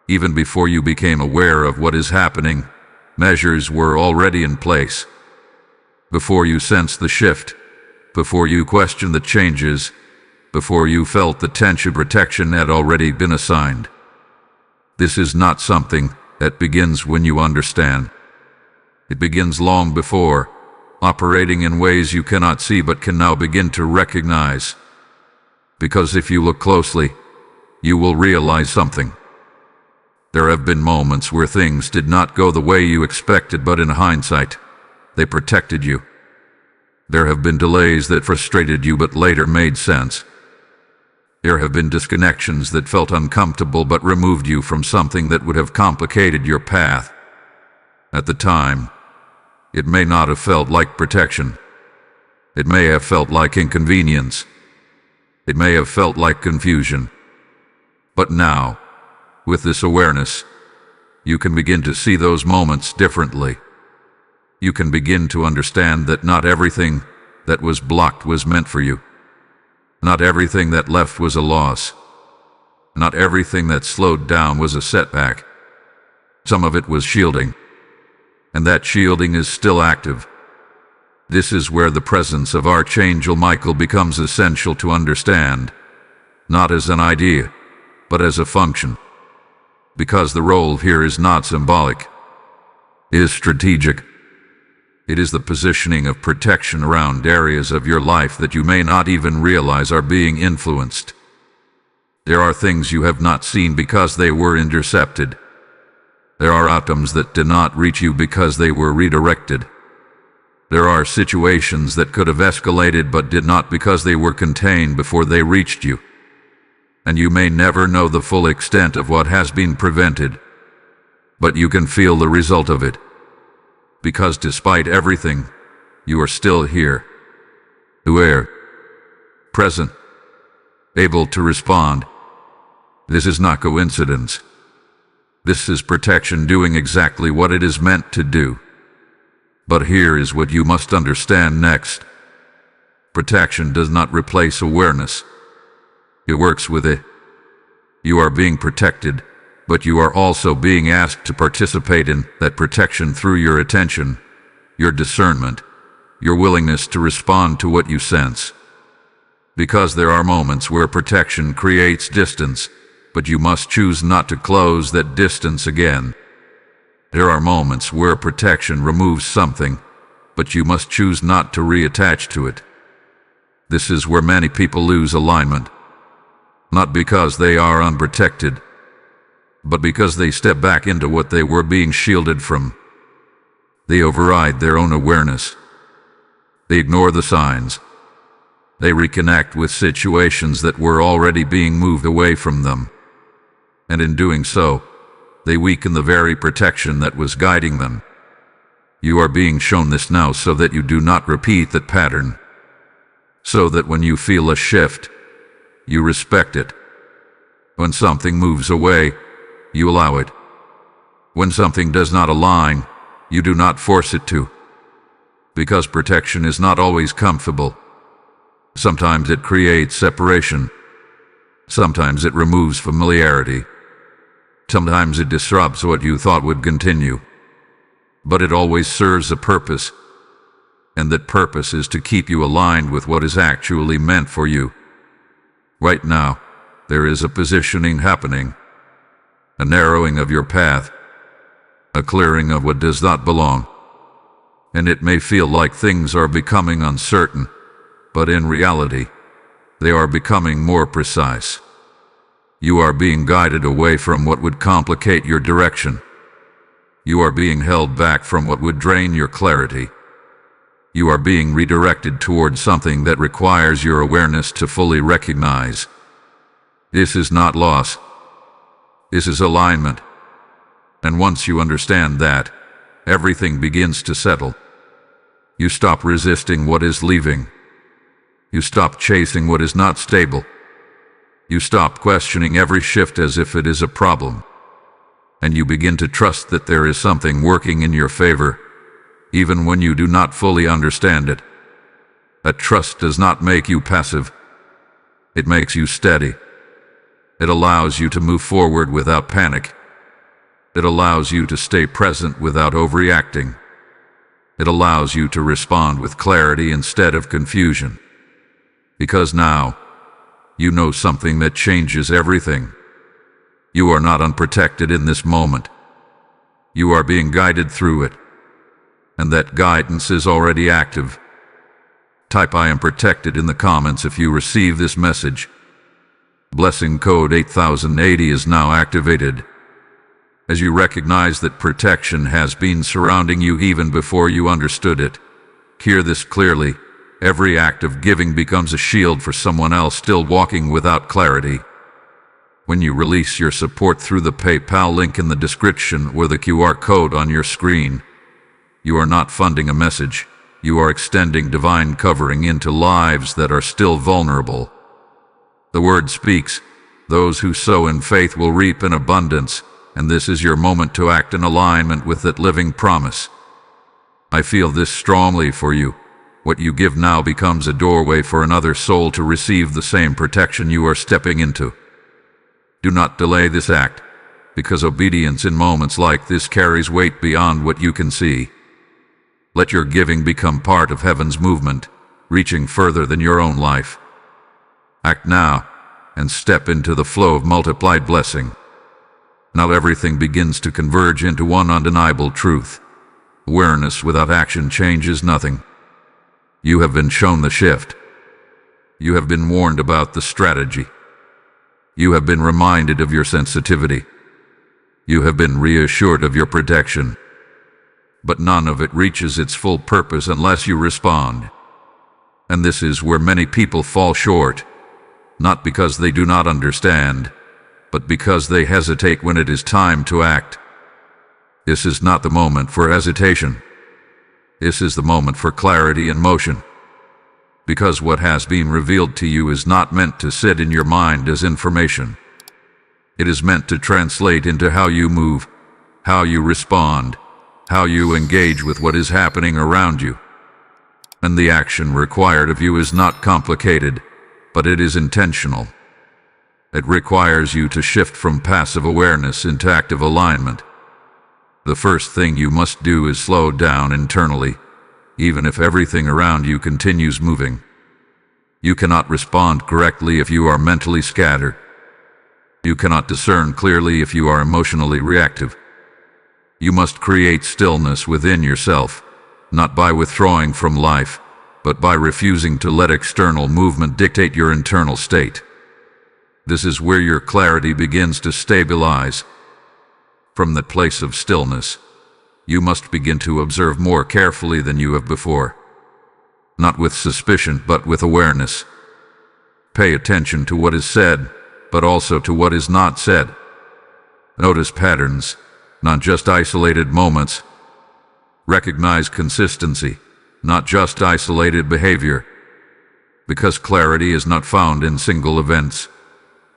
Even before you became aware of what is happening, measures were already in place. Before you sensed the shift, before you questioned the changes, before you felt the tension, protection had already been assigned. This is not something that begins when you understand. It begins long before, operating in ways you cannot see but can now begin to recognize. Because if you look closely, you will realize something. There have been moments where things did not go the way you expected, but in hindsight, they protected you. There have been delays that frustrated you but later made sense. There have been disconnections that felt uncomfortable but removed you from something that would have complicated your path. At the time, it may not have felt like protection. It may have felt like inconvenience. It may have felt like confusion. But now, with this awareness, you can begin to see those moments differently. You can begin to understand that not everything that was blocked was meant for you. Not everything that left was a loss. Not everything that slowed down was a setback. Some of it was shielding, and that shielding is still active. This is where the presence of Archangel Michael becomes essential to understand, not as an idea, but as a function. Because the role here is not symbolic, it is strategic. It is the positioning of protection around areas of your life that you may not even realize are being influenced. There are things you have not seen because they were intercepted. There are atoms that did not reach you because they were redirected. There are situations that could have escalated but did not because they were contained before they reached you. And you may never know the full extent of what has been prevented, but you can feel the result of it. Because despite everything, you are still here, aware, present, able to respond. This is not coincidence. This is protection doing exactly what it is meant to do. But here is what you must understand next. Protection does not replace awareness. It works with it. You are being protected, but you are also being asked to participate in that protection through your attention, your discernment, your willingness to respond to what you sense. Because there are moments where protection creates distance, but you must choose not to close that distance again. There are moments where protection removes something, but you must choose not to reattach to it. This is where many people lose alignment. Not because they are unprotected, but because they step back into what they were being shielded from. They override their own awareness. They ignore the signs. They reconnect with situations that were already being moved away from them. And in doing so, they weaken the very protection that was guiding them. You are being shown this now so that you do not repeat that pattern. So that when you feel a shift, you respect it. When something moves away, you allow it. When something does not align, you do not force it to. Because protection is not always comfortable. Sometimes it creates separation. Sometimes it removes familiarity. Sometimes it disrupts what you thought would continue. But it always serves a purpose. And that purpose is to keep you aligned with what is actually meant for you. Right now, there is a positioning happening, a narrowing of your path, a clearing of what does not belong. And it may feel like things are becoming uncertain, but in reality, they are becoming more precise. You are being guided away from what would complicate your direction. You are being held back from what would drain your clarity. You are being redirected towards something that requires your awareness to fully recognize. This is not loss. This is alignment. And once you understand that, everything begins to settle. You stop resisting what is leaving. You stop chasing what is not stable. You stop questioning every shift as if it is a problem. And you begin to trust that there is something working in your favor, even when you do not fully understand it. That trust does not make you passive. It makes you steady. It allows you to move forward without panic. It allows you to stay present without overreacting. It allows you to respond with clarity instead of confusion. Because now, you know something that changes everything. You are not unprotected in this moment. You are being guided through it. And that guidance is already active. Type "I am protected" in the comments if you receive this message. Blessing code 8080 is now activated. As you recognize that protection has been surrounding you even before you understood it, hear this clearly. Every act of giving becomes a shield for someone else still walking without clarity. When you release your support through the PayPal link in the description or the QR code on your screen, you are not funding a message. You are extending divine covering into lives that are still vulnerable. The word speaks. Those who sow in faith will reap in abundance, and this is your moment to act in alignment with that living promise. I feel this strongly for you. What you give now becomes a doorway for another soul to receive the same protection you are stepping into. Do not delay this act, because obedience in moments like this carries weight beyond what you can see. Let your giving become part of heaven's movement, reaching further than your own life. Act now, and step into the flow of multiplied blessing. Now everything begins to converge into one undeniable truth. Awareness without action changes nothing. You have been shown the shift. You have been warned about the strategy. You have been reminded of your sensitivity. You have been reassured of your protection. but none of it reaches its full purpose unless you respond. And this is where many people fall short, not because they do not understand, but because they hesitate when it is time to act. This is not the moment for hesitation. This is the moment for clarity and motion. Because what has been revealed to you is not meant to sit in your mind as information. It is meant to translate into how you move, how you respond, how you engage with what is happening around you. And the action required of you is not complicated, but it is intentional. It requires you to shift from passive awareness into active alignment. The first thing you must do is slow down internally, even if everything around you continues moving. You cannot respond correctly if you are mentally scattered. You cannot discern clearly if you are emotionally reactive. You must create stillness within yourself, not by withdrawing from life, but by refusing to let external movement dictate your internal state. This is where your clarity begins to stabilize. From the place of stillness, you must begin to observe more carefully than you have before. Not with suspicion, but with awareness. Pay attention to what is said, but also to what is not said. Notice patterns, not just isolated moments. Recognize consistency, not just isolated behavior. Because clarity is not found in single events.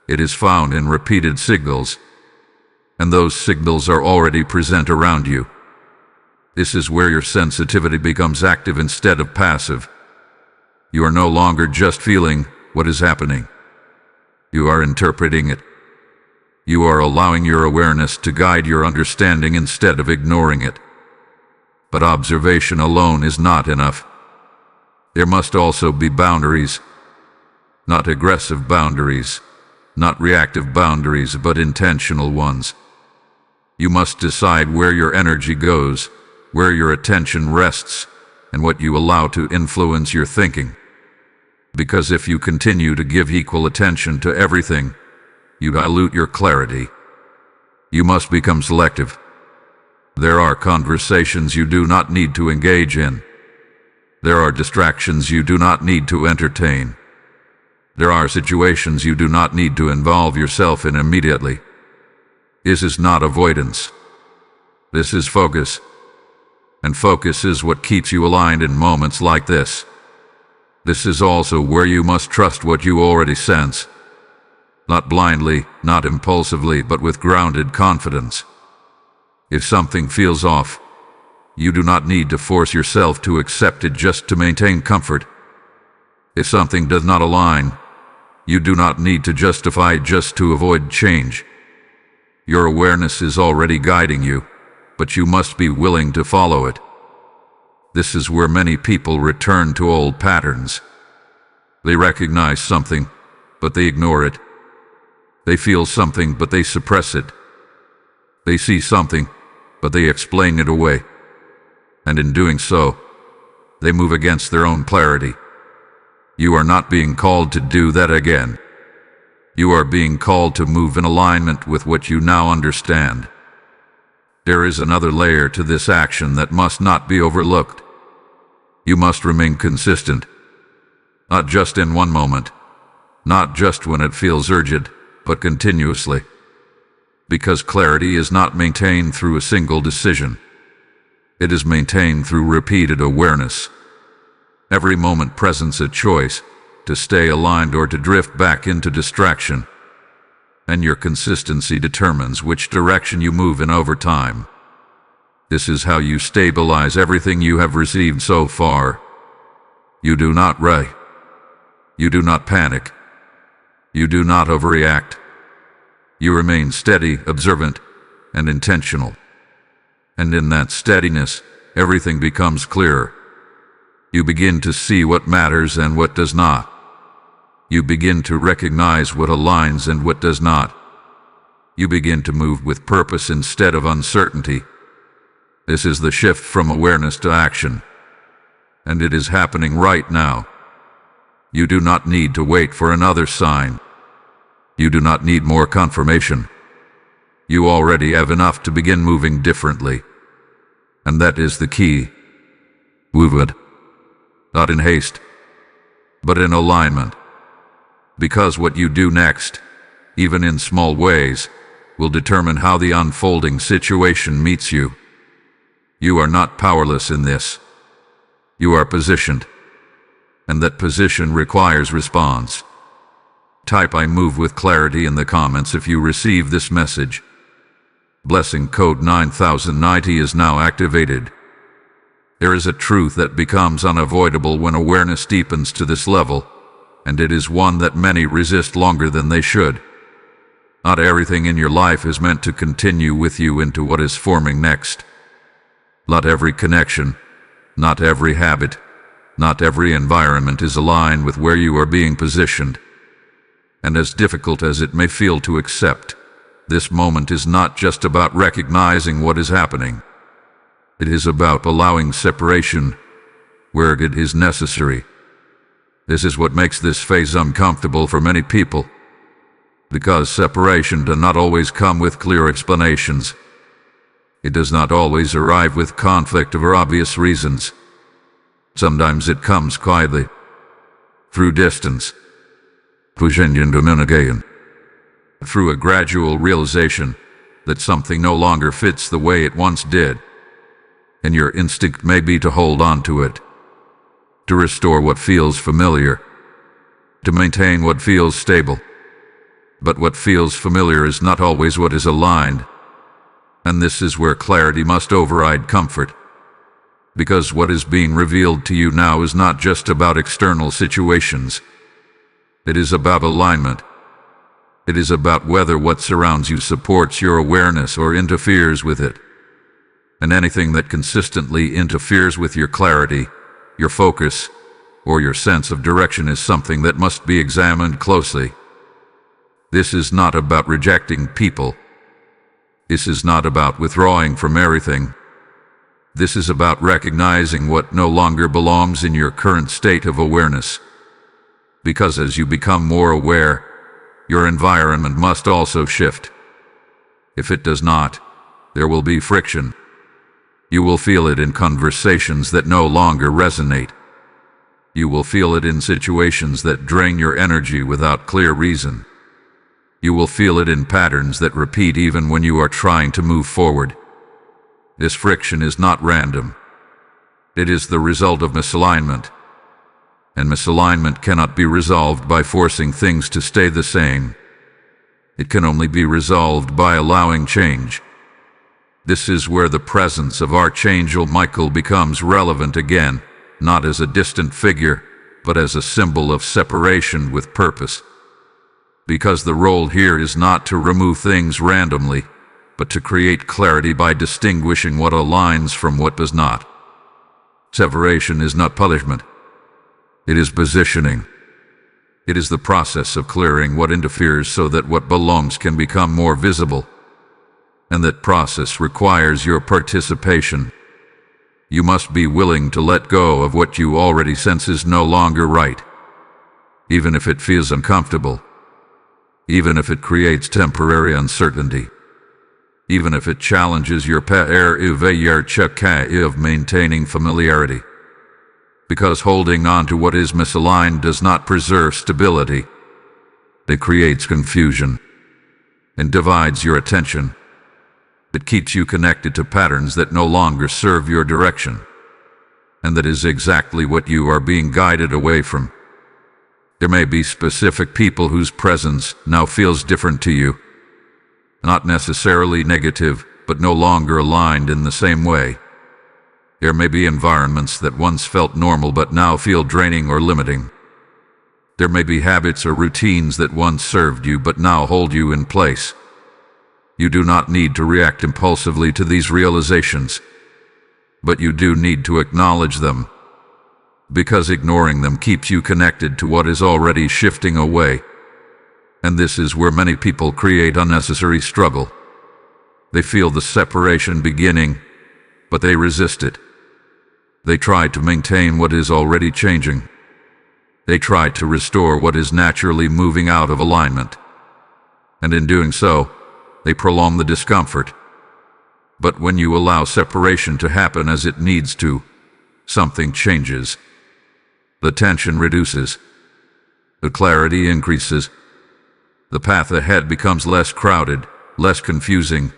It is found in repeated signals. And those signals are already present around you. This is where your sensitivity becomes active instead of passive. You are no longer just feeling what is happening. You are interpreting it. You are allowing your awareness to guide your understanding instead of ignoring it. But observation alone is not enough. There must also be boundaries. Not aggressive boundaries, not reactive boundaries, but intentional ones. You must decide where your energy goes, where your attention rests, and what you allow to influence your thinking. Because if you continue to give equal attention to everything, you dilute your clarity. You must become selective. There are conversations you do not need to engage in. There are distractions you do not need to entertain. There are situations you do not need to involve yourself in immediately. This is not avoidance. This is focus. And focus is what keeps you aligned in moments like this. This is also where you must trust what you already sense. Not blindly, not impulsively, but with grounded confidence. If something feels off, you do not need to force yourself to accept it just to maintain comfort. If something does not align, you do not need to justify it just to avoid change. Your awareness is already guiding you, but you must be willing to follow it. This is where many people return to old patterns. They recognize something, but they ignore it. They feel something, but they suppress it. They see something, but they explain it away. And in doing so, they move against their own clarity. You are not being called to do that again. You are being called to move in alignment with what you now understand. There is another layer to this action that must not be overlooked. You must remain consistent. Not just in one moment, not just when it feels urgent, but continuously. Because clarity is not maintained through a single decision. It is maintained through repeated awareness. Every moment presents a choice to stay aligned or to drift back into distraction. And your consistency determines which direction you move in over time. This is how you stabilize everything you have received so far. You do not rush. You do not panic. You do not overreact. You remain steady, observant, and intentional. And in that steadiness, everything becomes clearer. You begin to see what matters and what does not. You begin to recognize what aligns and what does not. You begin to move with purpose instead of uncertainty. This is the shift from awareness to action. And it is happening right now. You do not need to wait for another sign. You do not need more confirmation. You already have enough to begin moving differently. And that is the key. Move it. Not in haste, but in alignment. Because what you do next, even in small ways, will determine how the unfolding situation meets you. You are not powerless in this. You are positioned, and that position requires response. Type "I move with clarity" in the comments if you receive this message. Blessing code 9090 is now activated. There is a truth that becomes unavoidable when awareness deepens to this level, and it is one that many resist longer than they should. Not everything in your life is meant to continue with you into what is forming next. Not every connection, not every habit, not every environment is aligned with where you are being positioned. And as difficult as it may feel to accept, this moment is not just about recognizing what is happening. It is about allowing separation where it is necessary. This is what makes this phase uncomfortable for many people, because separation does not always come with clear explanations. It does not always arrive with conflict for obvious reasons. Sometimes it comes quietly, through distance, through a gradual realization that something no longer fits the way it once did. And your instinct may be to hold on to it, to restore what feels familiar, to maintain what feels stable. But what feels familiar is not always what is aligned. And this is where clarity must override comfort. Because what is being revealed to you now is not just about external situations. It is about alignment. It is about whether what surrounds you supports your awareness or interferes with it. And anything that consistently interferes with your clarity, your focus, or your sense of direction is something that must be examined closely. This is not about rejecting people. This is not about withdrawing from everything. This is about recognizing what no longer belongs in your current state of awareness. Because as you become more aware, your environment must also shift. If it does not, there will be friction. You will feel it in conversations that no longer resonate. You will feel it in situations that drain your energy without clear reason. You will feel it in patterns that repeat even when you are trying to move forward. This friction is not random. It is the result of misalignment. And misalignment cannot be resolved by forcing things to stay the same. It can only be resolved by allowing change. This is where the presence of Archangel Michael becomes relevant again, not as a distant figure, but as a symbol of separation with purpose. Because the role here is not to remove things randomly, but to create clarity by distinguishing what aligns from what does not. Separation is not punishment. It is positioning. It is the process of clearing what interferes so that what belongs can become more visible. And that process requires your participation. You must be willing to let go of what you already sense is no longer right, even if it feels uncomfortable, even if it creates temporary uncertainty, even if it challenges your of maintaining familiarity. Because holding on to what is misaligned does not preserve stability. It creates confusion and divides your attention. It keeps you connected to patterns that no longer serve your direction. And that is exactly what you are being guided away from. There may be specific people whose presence now feels different to you. Not necessarily negative, but no longer aligned in the same way. There may be environments that once felt normal but now feel draining or limiting. There may be habits or routines that once served you but now hold you in place. You do not need to react impulsively to these realizations, but you do need to acknowledge them, because ignoring them keeps you connected to what is already shifting away. And this is where many people create unnecessary struggle. They feel the separation beginning, but they resist it. They try to maintain what is already changing. They try to restore what is naturally moving out of alignment. And in doing so, they prolong the discomfort. But when you allow separation to happen as it needs to, something changes. The tension reduces. The clarity increases. The path ahead becomes less crowded, less confusing,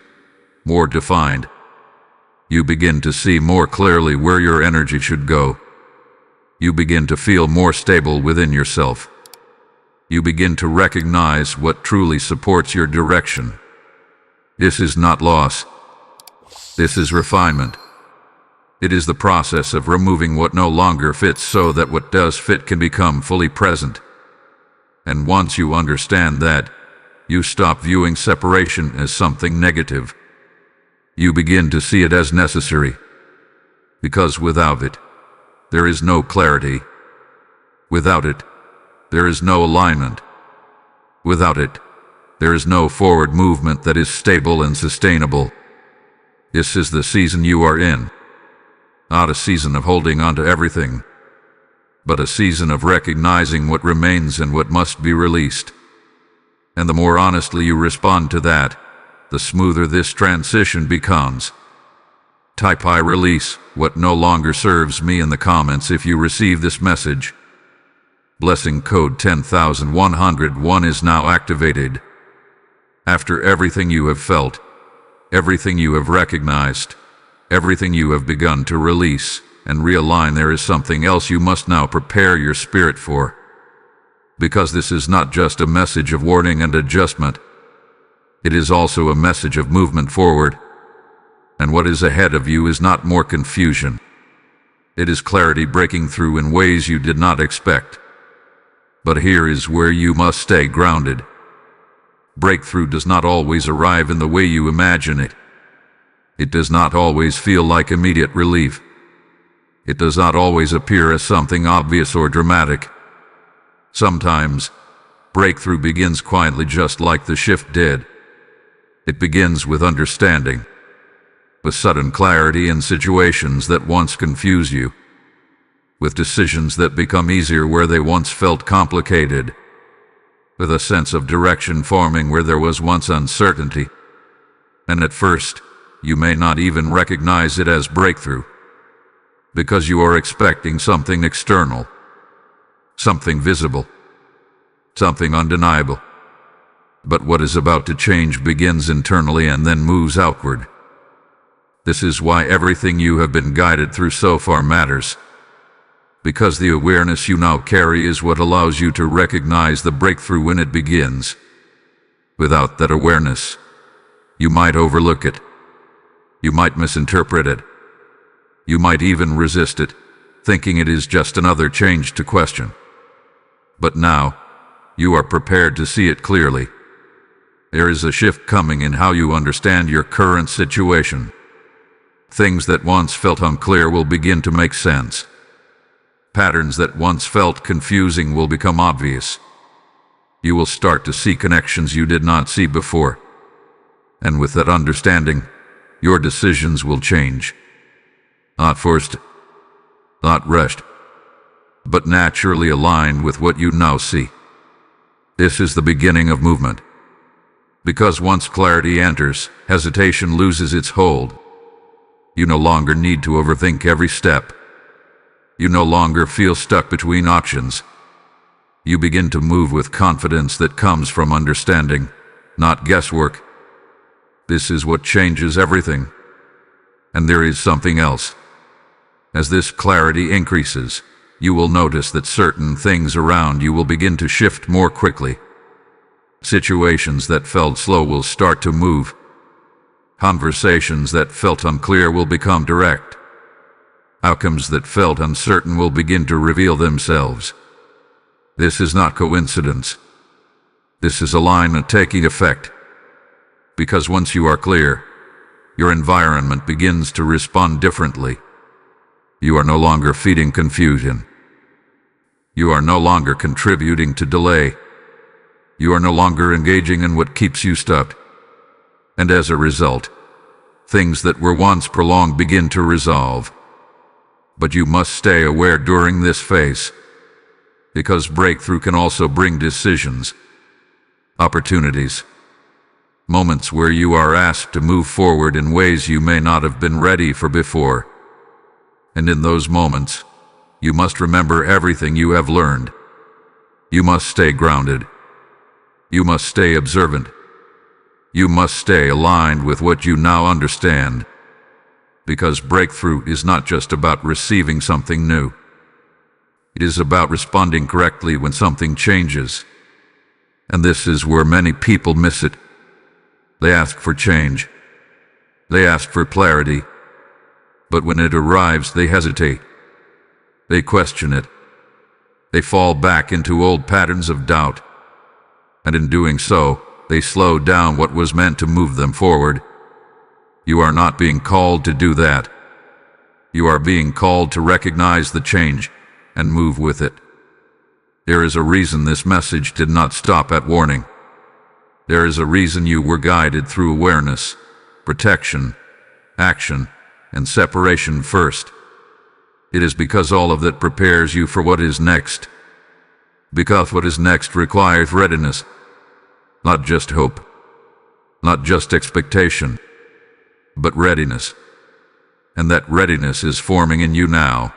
more defined. You begin to see more clearly where your energy should go. You begin to feel more stable within yourself. You begin to recognize what truly supports your direction. This is not loss. This is refinement. It is the process of removing what no longer fits so that what does fit can become fully present. And once you understand that, you stop viewing separation as something negative. You begin to see it as necessary. Because without it, there is no clarity. Without it, there is no alignment. Without it, there is no forward movement that is stable and sustainable. This is the season you are in. Not a season of holding on to everything, but a season of recognizing what remains and what must be released. And the more honestly you respond to that, the smoother this transition becomes. Type "I release what no longer serves me" in the comments if you receive this message. Blessing code 10,101 is now activated. After everything you have felt, everything you have recognized, everything you have begun to release and realign, there is something else you must now prepare your spirit for. Because this is not just a message of warning and adjustment. It is also a message of movement forward. And what is ahead of you is not more confusion. It is clarity breaking through in ways you did not expect. But here is where you must stay grounded. Breakthrough does not always arrive in the way you imagine it. It does not always feel like immediate relief. It does not always appear as something obvious or dramatic. Sometimes, breakthrough begins quietly, just like the shift did. It begins with understanding, with sudden clarity in situations that once confused you, with decisions that become easier where they once felt complicated, with a sense of direction forming where there was once uncertainty. And at first, you may not even recognize it as breakthrough, because you are expecting something external, something visible, something undeniable. But what is about to change begins internally and then moves outward. This is why everything you have been guided through so far matters. Because the awareness you now carry is what allows you to recognize the breakthrough when it begins. Without that awareness, you might overlook it. You might misinterpret it. You might even resist it, thinking it is just another change to question. But now, you are prepared to see it clearly. There is a shift coming in how you understand your current situation. Things that once felt unclear will begin to make sense. Patterns that once felt confusing will become obvious. You will start to see connections you did not see before. And with that understanding, your decisions will change. Not forced, not rushed, but naturally aligned with what you now see. This is the beginning of movement. Because once clarity enters, hesitation loses its hold. You no longer need to overthink every step. You no longer feel stuck between options. You begin to move with confidence that comes from understanding, not guesswork. This is what changes everything. And there is something else. As this clarity increases, you will notice that certain things around you will begin to shift more quickly. Situations that felt slow will start to move. Conversations that felt unclear will become direct. Outcomes that felt uncertain will begin to reveal themselves. This is not coincidence. This is alignment taking effect. Because once you are clear, your environment begins to respond differently. You are no longer feeding confusion. You are no longer contributing to delay. You are no longer engaging in what keeps you stuck. And as a result, things that were once prolonged begin to resolve. But you must stay aware during this phase, because breakthrough can also bring decisions, opportunities, Moments where you are asked to move forward in ways you may not have been ready for before. And in those moments, you must remember everything you have learned. You must stay grounded. You must stay observant. You must stay aligned with what you now understand. Because breakthrough is not just about receiving something new. It is about responding correctly when something changes. And this is where many people miss it. They ask for change. They ask for clarity. But when it arrives, they hesitate. They question it. They fall back into old patterns of doubt. And in doing so, they slow down what was meant to move them forward. You are not being called to do that. You are being called to recognize the change and move with it. There is a reason this message did not stop at warning. There is a reason you were guided through awareness, protection, action, and separation first. It is because all of that prepares you for what is next. Because what is next requires readiness. Not just hope, not just expectation, but readiness. And that readiness is forming in you now.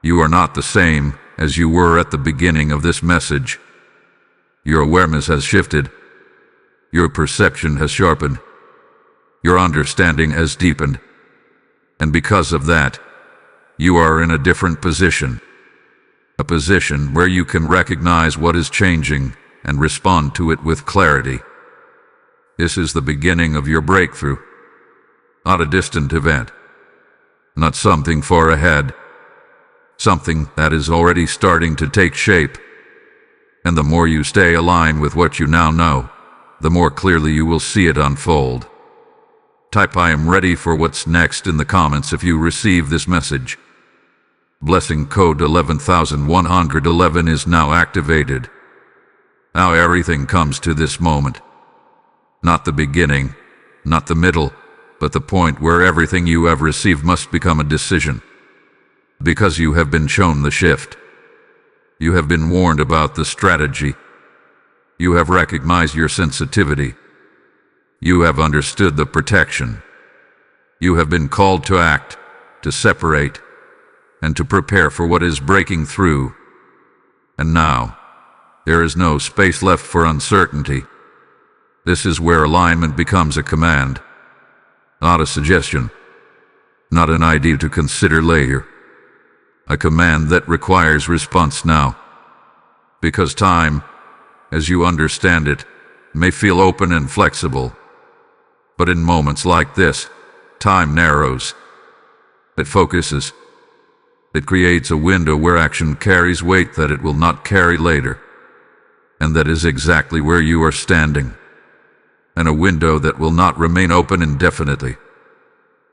You are not the same as you were at the beginning of this message. Your awareness has shifted. Your perception has sharpened. Your understanding has deepened. And because of that, you are in a different position. A position where you can recognize what is changing and respond to it with clarity. This is the beginning of your breakthrough. Not a distant event. Not something far ahead. Something that is already starting to take shape. And the more you stay aligned with what you now know, the more clearly you will see it unfold. Type "I am ready for what's next" in the comments if you receive this message. Blessing code 11,111 is now activated. Now everything comes to this moment. Not the beginning, not the middle, but the point where everything you have received must become a decision. Because you have been shown the shift. You have been warned about the strategy. You have recognized your sensitivity. You have understood the protection. You have been called to act, to separate, and to prepare for what is breaking through. And now, there is no space left for uncertainty. This is where alignment becomes a command, not a suggestion, not an idea to consider later. A command that requires response now. Because time, as you understand it, may feel open and flexible. But in moments like this, time narrows. It focuses. It creates a window where action carries weight that it will not carry later. And that is exactly where you are standing. And a window that will not remain open indefinitely.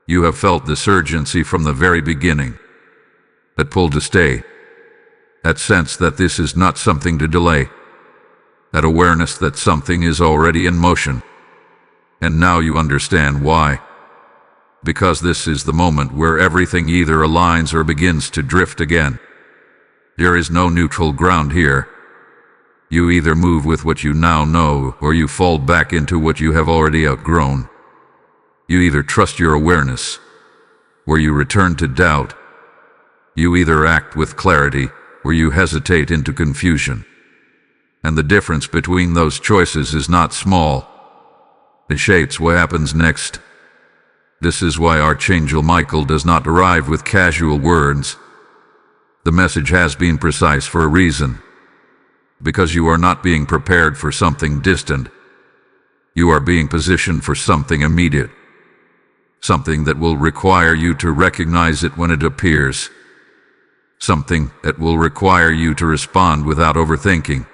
You have felt this urgency from the very beginning. That pull to stay. That sense that this is not something to delay. That awareness that something is already in motion. And now you understand why. Because this is the moment where everything either aligns or begins to drift again. There is no neutral ground here. You either move with what you now know, or you fall back into what you have already outgrown. You either trust your awareness, or you return to doubt. You either act with clarity, or you hesitate into confusion. And the difference between those choices is not small. It shapes what happens next. This is why Archangel Michael does not arrive with casual words. The message has been precise for a reason. Because you are not being prepared for something distant. You are being positioned for something immediate. Something that will require you to recognize it when it appears. Something that will require you to respond without overthinking.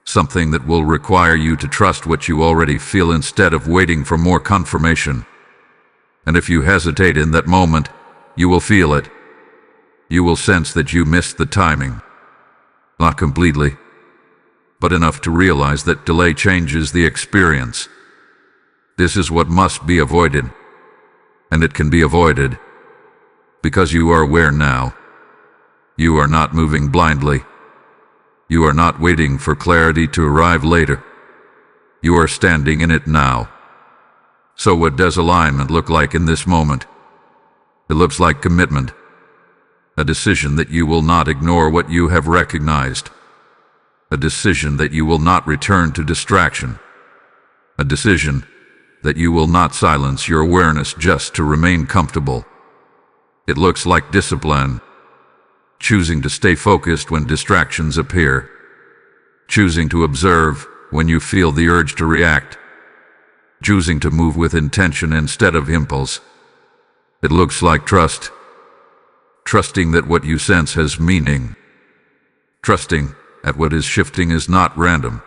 Something that will require you to trust what you already feel instead of waiting for more confirmation. And if you hesitate in that moment, you will feel it. You will sense that you missed the timing. Not completely, but enough to realize that delay changes the experience. This is what must be avoided. And it can be avoided. Because you are aware now. You are not moving blindly. You are not waiting for clarity to arrive later. You are standing in it now. So what does alignment look like in this moment? It looks like commitment. A decision that you will not ignore what you have recognized. A decision that you will not return to distraction. A decision that you will not silence your awareness just to remain comfortable. It looks like discipline. Choosing to stay focused when distractions appear. Choosing to observe when you feel the urge to react. Choosing to move with intention instead of impulse. It looks like trust. Trusting that what you sense has meaning. Trusting that what is shifting is not random.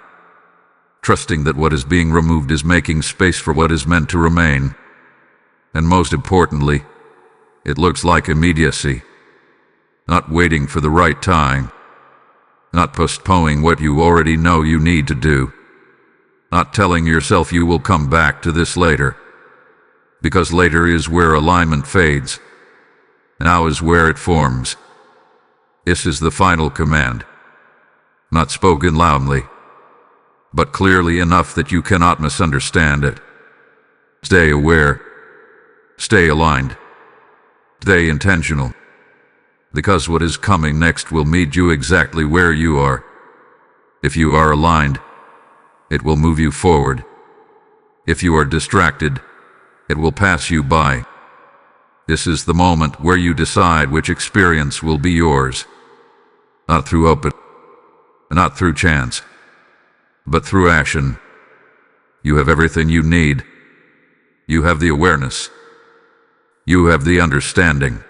Trusting that what is being removed is making space for what is meant to remain. And most importantly, it looks like immediacy. Not waiting for the right time. Not postponing what you already know you need to do. Not telling yourself you will come back to this later. Because later is where alignment fades. Now is where it forms. This is the final command. Not spoken loudly, but clearly enough that you cannot misunderstand it. Stay aware. Stay aligned. Stay intentional. Because what is coming next will meet you exactly where you are. If you are aligned, it will move you forward. If you are distracted, it will pass you by. This is the moment where you decide which experience will be yours. Not through open, not through chance, but through action. You have everything you need. You have the awareness. You have the understanding.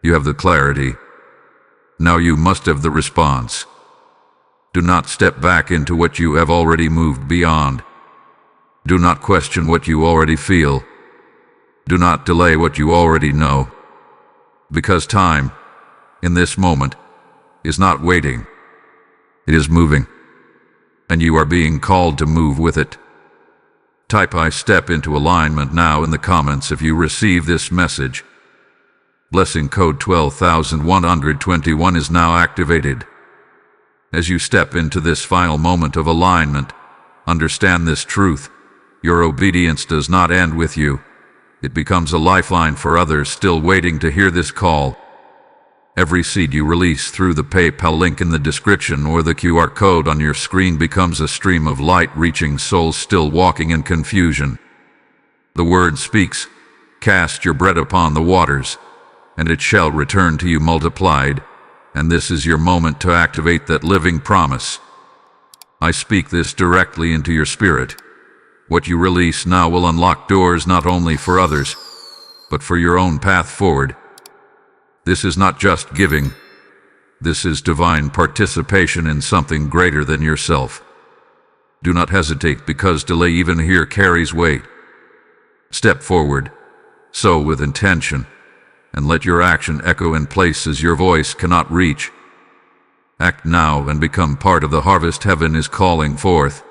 You have the clarity. Now you must have the response. Do not step back into what you have already moved beyond. Do not question what you already feel. Do not delay what you already know. Because time, in this moment, is not waiting. It is moving. And you are being called to move with it. Type "I step into alignment" now in the comments if you receive this message. Blessing code 12,121 is now activated. As you step into this final moment of alignment, understand this truth. Your obedience does not end with you. It becomes a lifeline for others still waiting to hear this call. Every seed you release through the PayPal link in the description or the QR code on your screen becomes a stream of light reaching souls still walking in confusion. The word speaks, "Cast your bread upon the waters, and it shall return to you multiplied," and this is your moment to activate that living promise. I speak this directly into your spirit. What you release now will unlock doors not only for others, but for your own path forward. This is not just giving. This is divine participation in something greater than yourself. Do not hesitate, because delay even here carries weight. Step forward, sow with intention, and let your action echo in places your voice cannot reach. Act now and become part of the harvest heaven is calling forth.